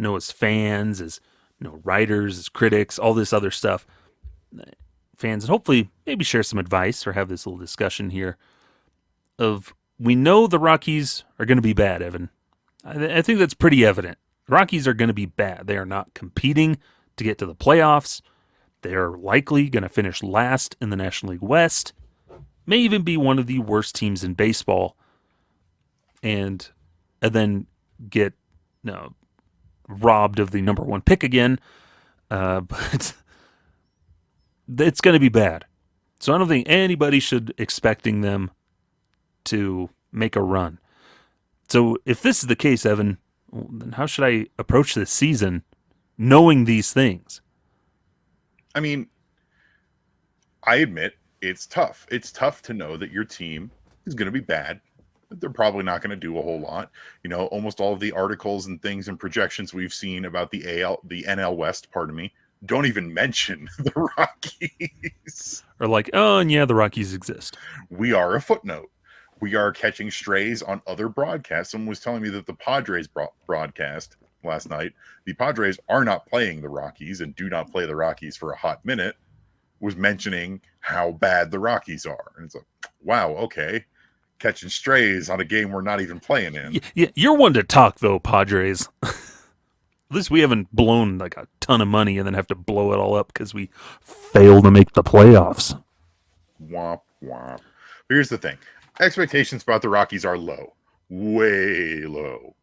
as fans, as writers, as critics, all this other stuff. Fans, and hopefully maybe share some advice or have this little discussion here of, we know the Rockies are going to be bad, Evan. I think that's pretty evident. The Rockies are going to be bad. They are not competing to get to the playoffs. They are likely going to finish last in the National League West. May even be one of the worst teams in baseball. And then get robbed of the number one pick again. But it's going to be bad. So I don't think anybody should expecting them to make a run. So if this is the case, Evan, then how should I approach this season knowing these things? I mean, I admit it's tough. It's tough to know that your team is going to be bad. They're probably not going to do a whole lot. Almost all of the articles and things and projections we've seen about the NL West, don't even mention the Rockies. Or like, oh, and yeah, the Rockies exist. We are a footnote. We are catching strays on other broadcasts. Someone was telling me that the Padres broadcast last night, the Padres are not playing the Rockies and do not play the Rockies for a hot minute, was mentioning how bad the Rockies are. And it's like, wow, okay. Catching strays on a game we're not even playing in. Yeah, you're one to talk, though, Padres. At least we haven't blown like a ton of money and then have to blow it all up because we fail to make the playoffs. Womp, womp. But here's the thing. Expectations about the Rockies are low. Way low.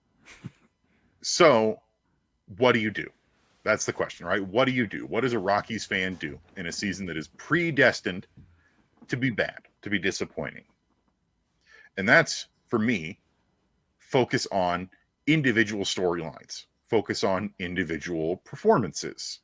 So, what do you do? That's the question, right? What do you do? What does a Rockies fan do in a season that is predestined to be bad, to be disappointing? And that's, for me, focus on individual storylines. Focus on individual performances.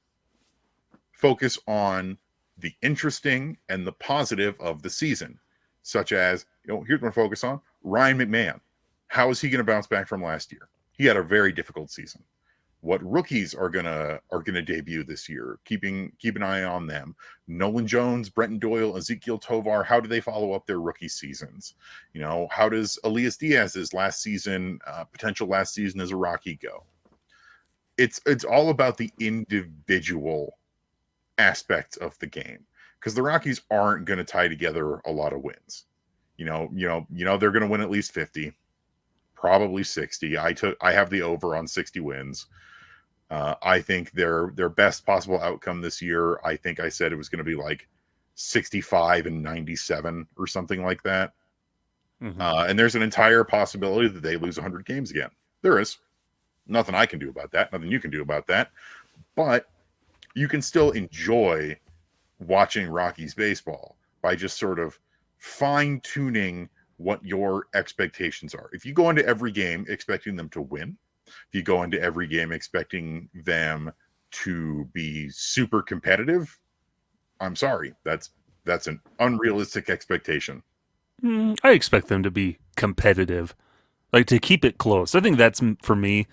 Focus on the interesting and the positive of the season. Such as, here's what I focus on. Ryan McMahon. How is he going to bounce back from last year? He had a very difficult season. What rookies are gonna debut this year? Keep an eye on them. Nolan Jones, Brenton Doyle, Ezekiel Tovar. How do they follow up their rookie seasons? How does Elias Diaz's potential last season as a Rocky go? It's all about the individual aspects of the game, because the Rockies aren't going to tie together a lot of wins. They're going to win at least 50, probably 60. I have the over on 60 wins. I think their best possible outcome this year, I think I said it was going to be like 65 and 97 or something like that. Mm-hmm. And there's an entire possibility that they lose 100 games again. There is. Nothing I can do about that. Nothing you can do about that. But you can still enjoy watching Rockies baseball by just sort of fine-tuning what your expectations are. If you go into every game expecting them to win, if you go into every game expecting them to be super competitive, I'm sorry. That's an unrealistic expectation. I expect them to be competitive, like to keep it close. I think that's, for me.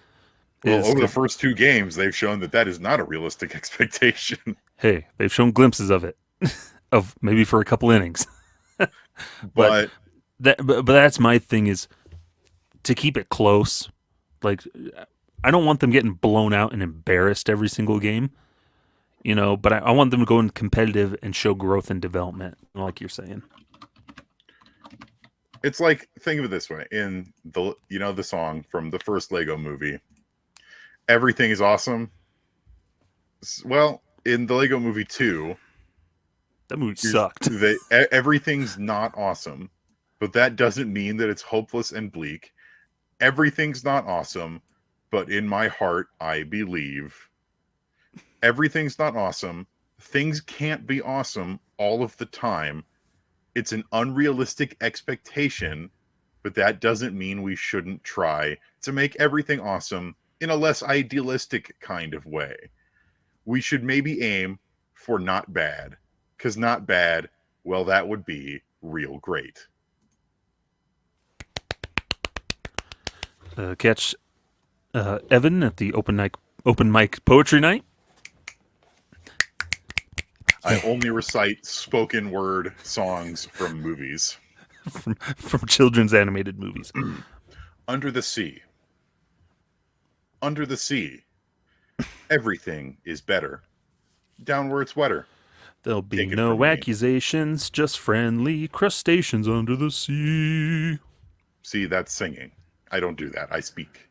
Well, over the first two games, they've shown that is not a realistic expectation. Hey, they've shown glimpses of it, of maybe for a couple innings. but that's my thing, is to keep it close. Like, I don't want them getting blown out and embarrassed every single game, but I want them to go in competitive and show growth and development, like you're saying. It's like, think of it this way: in the song from the first Lego movie, everything is awesome. Well, in the Lego Movie 2, That movie sucked. everything's not awesome, but that doesn't mean that it's hopeless and bleak. Everything's not awesome, but in my heart, I believe. Everything's not awesome. Things can't be awesome all of the time. It's an unrealistic expectation, but that doesn't mean we shouldn't try to make everything awesome in a less idealistic kind of way. We should maybe aim for not bad, because not bad, well, that would be real great. Catch Evan at the open mic poetry night. I only recite spoken word songs from movies. from children's animated movies. Under the sea. Under the sea. Everything is better. Down where it's wetter. There'll be no accusations, just friendly crustaceans under the sea. See, that's singing. I don't do that. I speak.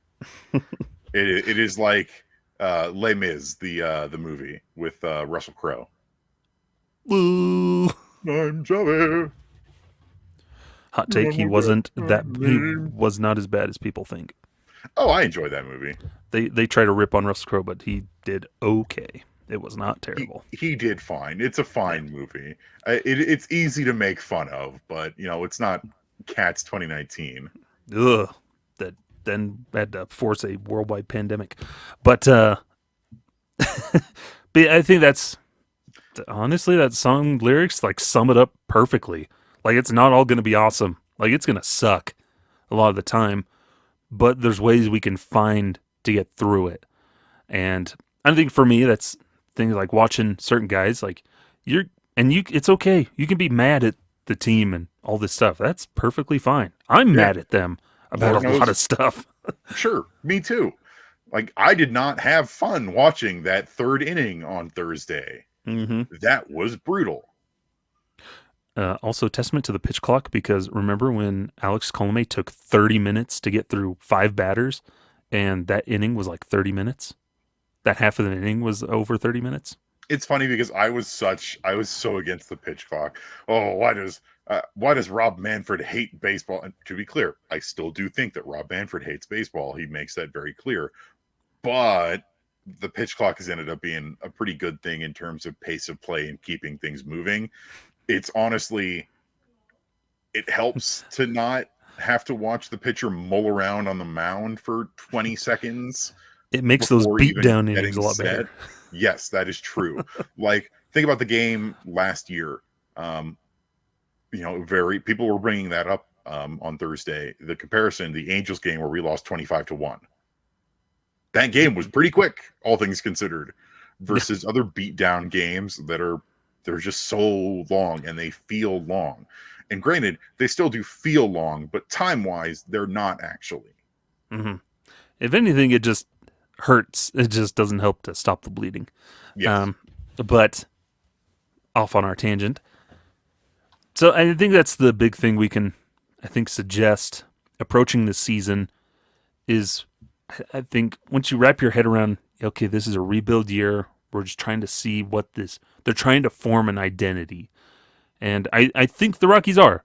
It is like Les Mis, the movie with Russell Crowe. Woo! I'm Joey. Hot take: he was not as bad as people think. Oh, I enjoy that movie. They try to rip on Russell Crowe, but he did okay. It was not terrible. He did fine. It's a fine movie. It's easy to make fun of, but it's not Cats 2019. Ugh. That then had to force a worldwide pandemic. But but I think that's honestly that song lyrics like sum it up perfectly. Like it's not all going to be awesome. Like it's going to suck a lot of the time, but there's ways we can find to get through it. And I think for me that's things like watching certain guys like it's okay. You can be mad at the team and all this stuff. That's perfectly fine. I'm mad at them about a lot of stuff. Sure, me too. Like I did not have fun watching that third inning on Thursday. Mm-hmm. That was brutal. Also, testament to the pitch clock, because remember when Alex Colomé took 30 minutes to get through 5 batters, and that inning was like 30 minutes? That half of the inning was over 30 minutes? It's funny because I was so against the pitch clock. Oh, why does Rob Manfred hate baseball? And to be clear, I still do think that Rob Manfred hates baseball. He makes that very clear. But the pitch clock has ended up being a pretty good thing in terms of pace of play and keeping things moving. It's honestly, it helps to not have to watch the pitcher mull around on the mound for 20 seconds. It makes those beatdown innings a lot better. Yes, that is true. Like, think about the game last year. People were bringing that up on Thursday. The comparison, the Angels game where we lost 25-1. That game was pretty quick, all things considered, versus other beatdown games they're just so long and they feel long. And granted, they still do feel long, but time-wise, they're not actually. Mm-hmm. If anything, it just hurts. It just doesn't help to stop the bleeding. Yes. But off on our tangent. So I think that's the big thing we can, I think, suggest approaching this season is, I think, once you wrap your head around, okay, this is a rebuild year. We're just trying to see they're trying to form an identity. And I think the Rockies are.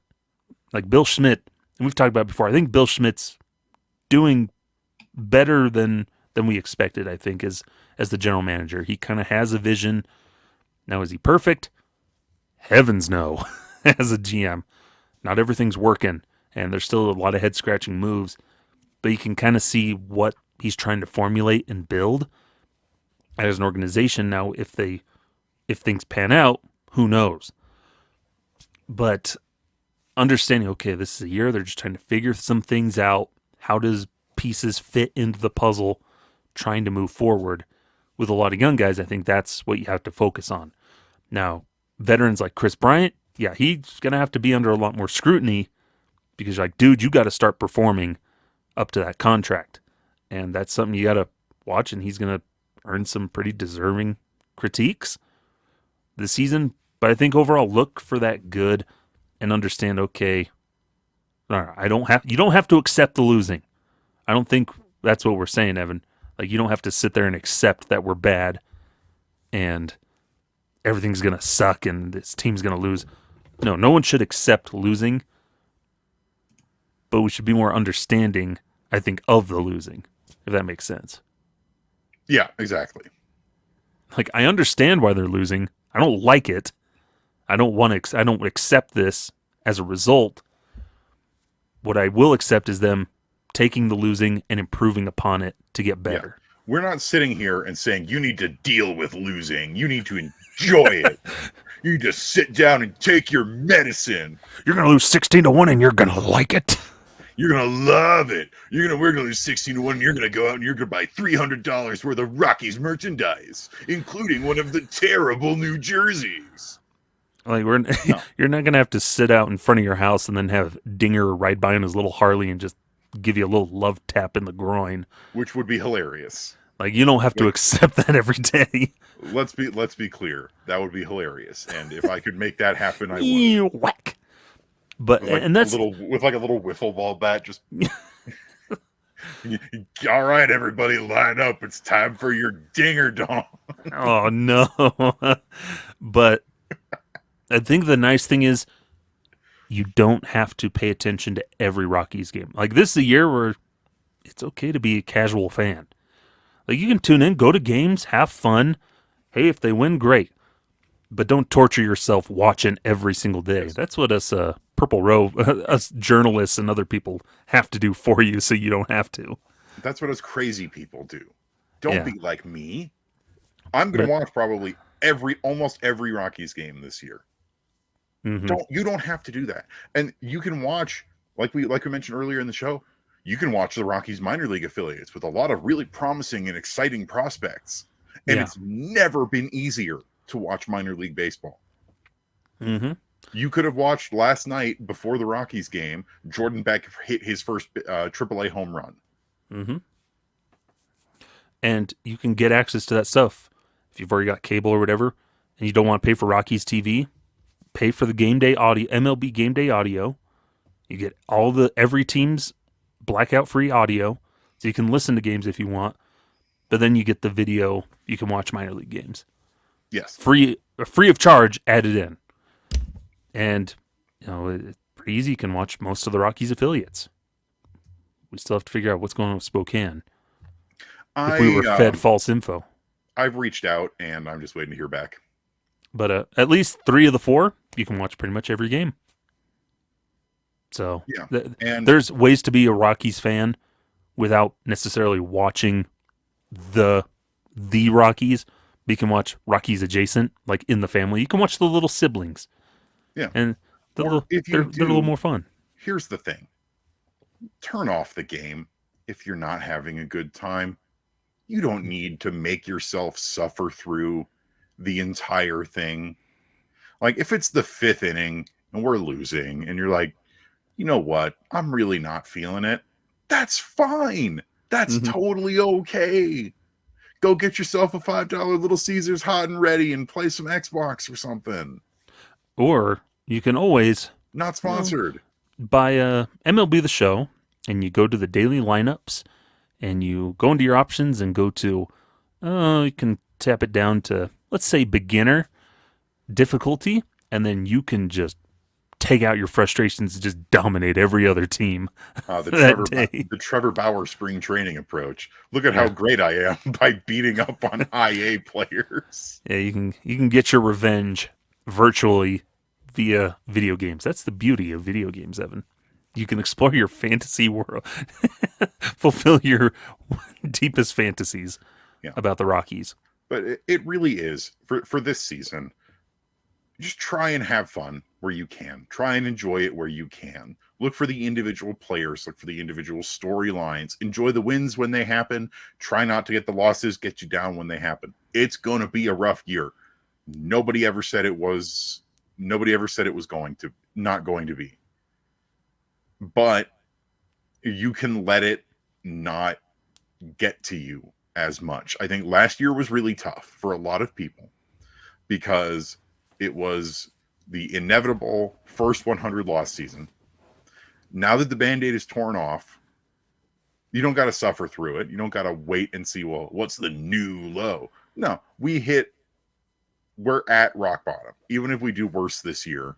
Like Bill Schmidt, and we've talked about it before, I think Bill Schmidt's doing better than we expected, I think, as the general manager. He kind of has a vision. Now, is he perfect? Heavens no. As a GM, not everything's working, and there's still a lot of head-scratching moves, but you can kind of see what he's trying to formulate and build as an organization. Now, if things pan out, who knows? But understanding, okay, this is a year, they're just trying to figure some things out. How does pieces fit into the puzzle, trying to move forward? With a lot of young guys, I think that's what you have to focus on. Now, veterans like Chris Bryant, yeah, he's going to have to be under a lot more scrutiny because you're like, dude, you got to start performing up to that contract. And that's something you got to watch, and he's going to earn some pretty deserving critiques this season. But I think overall, look for that good and understand, okay, You don't have to accept the losing. I don't think that's what we're saying, Evan. Like, you don't have to sit there and accept that we're bad and everything's going to suck and this team's going to lose. No one should accept losing, but we should be more understanding, I think, of the losing, if that makes sense. Yeah, exactly. Like, I understand why they're losing. I don't like it. I don't accept this as a result. What I will accept is them taking the losing and improving upon it to get better. Yeah. We're not sitting here and saying you need to deal with losing. You need to enjoy it. You need to sit down and take your medicine. You're going to lose 16-1 and you're going to like it. You're going to love it. We're going to lose 16-1 and you're going to go out and you're going to buy $300 worth of Rockies merchandise, including one of the terrible new jerseys. Like, you're not going to have to sit out in front of your house and then have Dinger ride by on his little Harley and just give you a little love tap in the groin. Which would be hilarious. Like, you don't have to accept that every day. Let's be clear. That would be hilarious. And if I could make that happen, I would. Whack. But with and that's a little wiffle ball bat. Just all right, everybody, line up. It's time for your dinger dong. Oh no! But I think the nice thing is you don't have to pay attention to every Rockies game. Like, this is a year where it's okay to be a casual fan. Like, you can tune in, go to games, have fun. Hey, if they win, great. But don't torture yourself watching every single day. Yes. That's what us Purple Row, us journalists and other people have to do for you so you don't have to. That's what us crazy people do. Don't be like me. I'm going to watch probably almost every Rockies game this year. Mm-hmm. You don't have to do that. And you can watch, like we mentioned earlier in the show, you can watch the Rockies minor league affiliates with a lot of really promising and exciting prospects. And it's never been easier to watch minor league baseball. Mm-hmm. You could have watched last night before the Rockies game, Jordan Beck hit his first AAA home run. Mm-hmm. And you can get access to that stuff. If you've already got cable or whatever, and you don't want to pay for Rockies TV, pay for the game day audio, MLB game day audio. You get every team's blackout free audio, so you can listen to games if you want. But then you get the video. You can watch minor league games. Yes, free of charge, added in. And it's pretty easy. You can watch most of the Rockies affiliates. We still have to figure out what's going on with Spokane. If we were fed false info. I've reached out and I'm just waiting to hear back. But at least 3 of the 4, you can watch pretty much every game. So and there's ways to be a Rockies fan without necessarily watching the Rockies. But you can watch Rockies adjacent, like in the family. You can watch the little siblings. Yeah. And they're a little more fun. Here's the thing. Turn off the game if you're not having a good time. You don't need to make yourself suffer through the entire thing. Like, if it's the 5th inning and we're losing and you're like, you know what? I'm really not feeling it. That's fine. That's totally okay. Go get yourself a $5 Little Caesars hot and ready and play some Xbox or something. Or you can always... Not sponsored. Buy MLB The Show, and you go to the daily lineups, and you go into your options and go to... you can tap it down to, let's say, beginner difficulty, and then you can just take out your frustrations and just dominate every other team the Trevor Bauer spring training approach. Look at how great I am by beating up on IA players. Yeah, you can get your revenge virtually via video games. That's the beauty of video games, Evan. You can explore your fantasy world, fulfill your deepest fantasies about the Rockies. But it really is, for this season, just try and have fun where you can. Try and enjoy it where you can. Look for the individual players. Look for the individual storylines. Enjoy the wins when they happen. Try not to get the losses get you down when they happen. It's going to be a rough year. Nobody ever said it was not going to be. But you can let it not get to you as much. I think last year was really tough for a lot of people because it was the inevitable first 100 loss season. Now that the Band-Aid is torn off, you don't got to suffer through it. You don't got to wait and see, well, what's the new low? No, we're at rock bottom. Even if we do worse this year,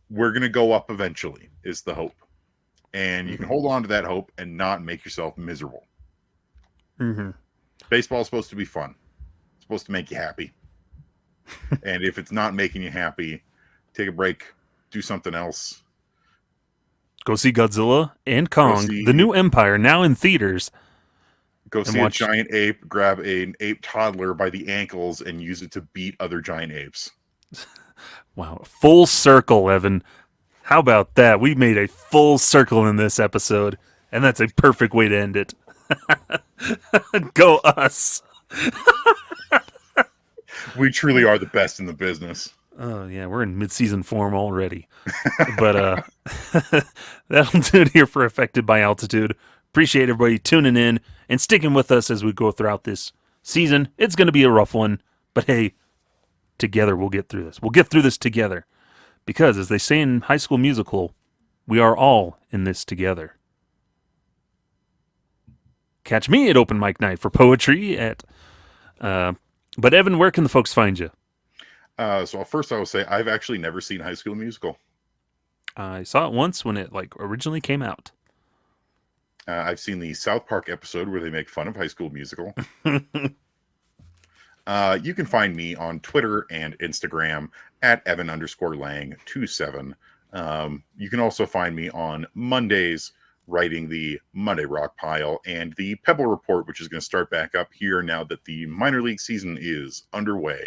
we're going to go up eventually, is the hope. And you can hold on to that hope and not make yourself miserable. Mm-hmm. Baseball is supposed to be fun. It's supposed to make you happy. And if it's not making you happy, take a break, do something else. Go see Godzilla and Kong, the new Empire, now in theaters. Go see a giant ape, grab an ape toddler by the ankles, and use it to beat other giant apes. Wow. Full circle, Evan. How about that? We made a full circle in this episode, and that's a perfect way to end it. Go us. We truly are the best in the business. Oh, yeah, we're in mid-season form already. But that'll do it here for Affected by Altitude. Appreciate everybody tuning in and sticking with us as we go throughout this season. It's going to be a rough one, but hey, together we'll get through this. We'll get through this together. Because, as they say in High School Musical, we are all in this together. Catch me at Open Mic Night for poetry at... but Evan, where can the folks find you? So first I will say, I've actually never seen High School Musical. I saw it once when it originally came out. I've seen the South Park episode where they make fun of High School Musical. You can find me on Twitter and Instagram at Evan_Lang27. You can also find me on Mondays writing the Monday Rock Pile and the Pebble Report, which is going to start back up here now that the minor league season is underway.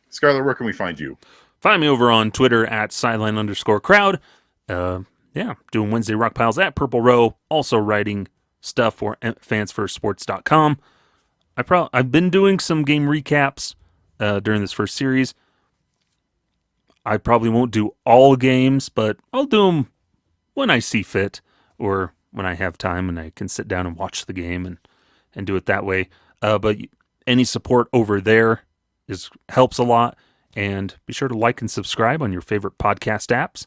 Skyler, where can we find you? Find me over on Twitter at sideline_crowd. Doing Wednesday Rock Piles at Purple Row. Also writing stuff for fansfirstsports.com. I've been doing some game recaps during this first series. I probably won't do all games, but I'll do them when I see fit or when I have time and I can sit down and watch the game and do it that way. But any support over there helps a lot. And be sure to like and subscribe on your favorite podcast apps.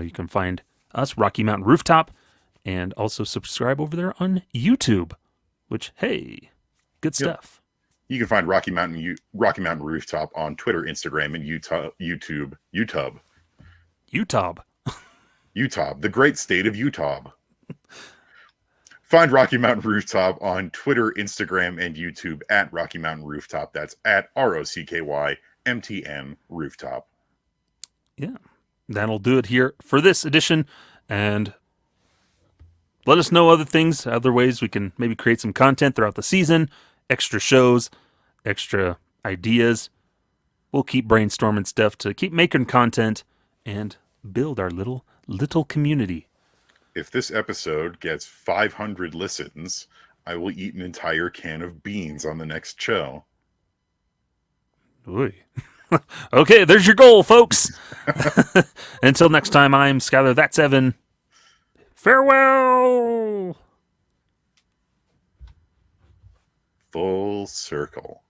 You can find us, Rocky Mountain Rooftop, and also subscribe over there on YouTube, which, hey, good stuff. You can find Rocky Mountain Rooftop on Twitter, Instagram, and YouTube. Utah, the great state of Utah. Find Rocky Mountain Rooftop on Twitter, Instagram, and YouTube at Rocky Mountain Rooftop. That's at ROCKYMTN Rooftop. Yeah, that'll do it here for this edition. And let us know other ways we can maybe create some content throughout the season, extra shows, extra ideas. We'll keep brainstorming stuff to keep making content and build our little community. If this episode gets 500 listens, I will eat an entire can of beans on the next show. Oy. Okay, there's your goal, folks. Until next time, I'm Skyler, that's Evan. Farewell! Full circle.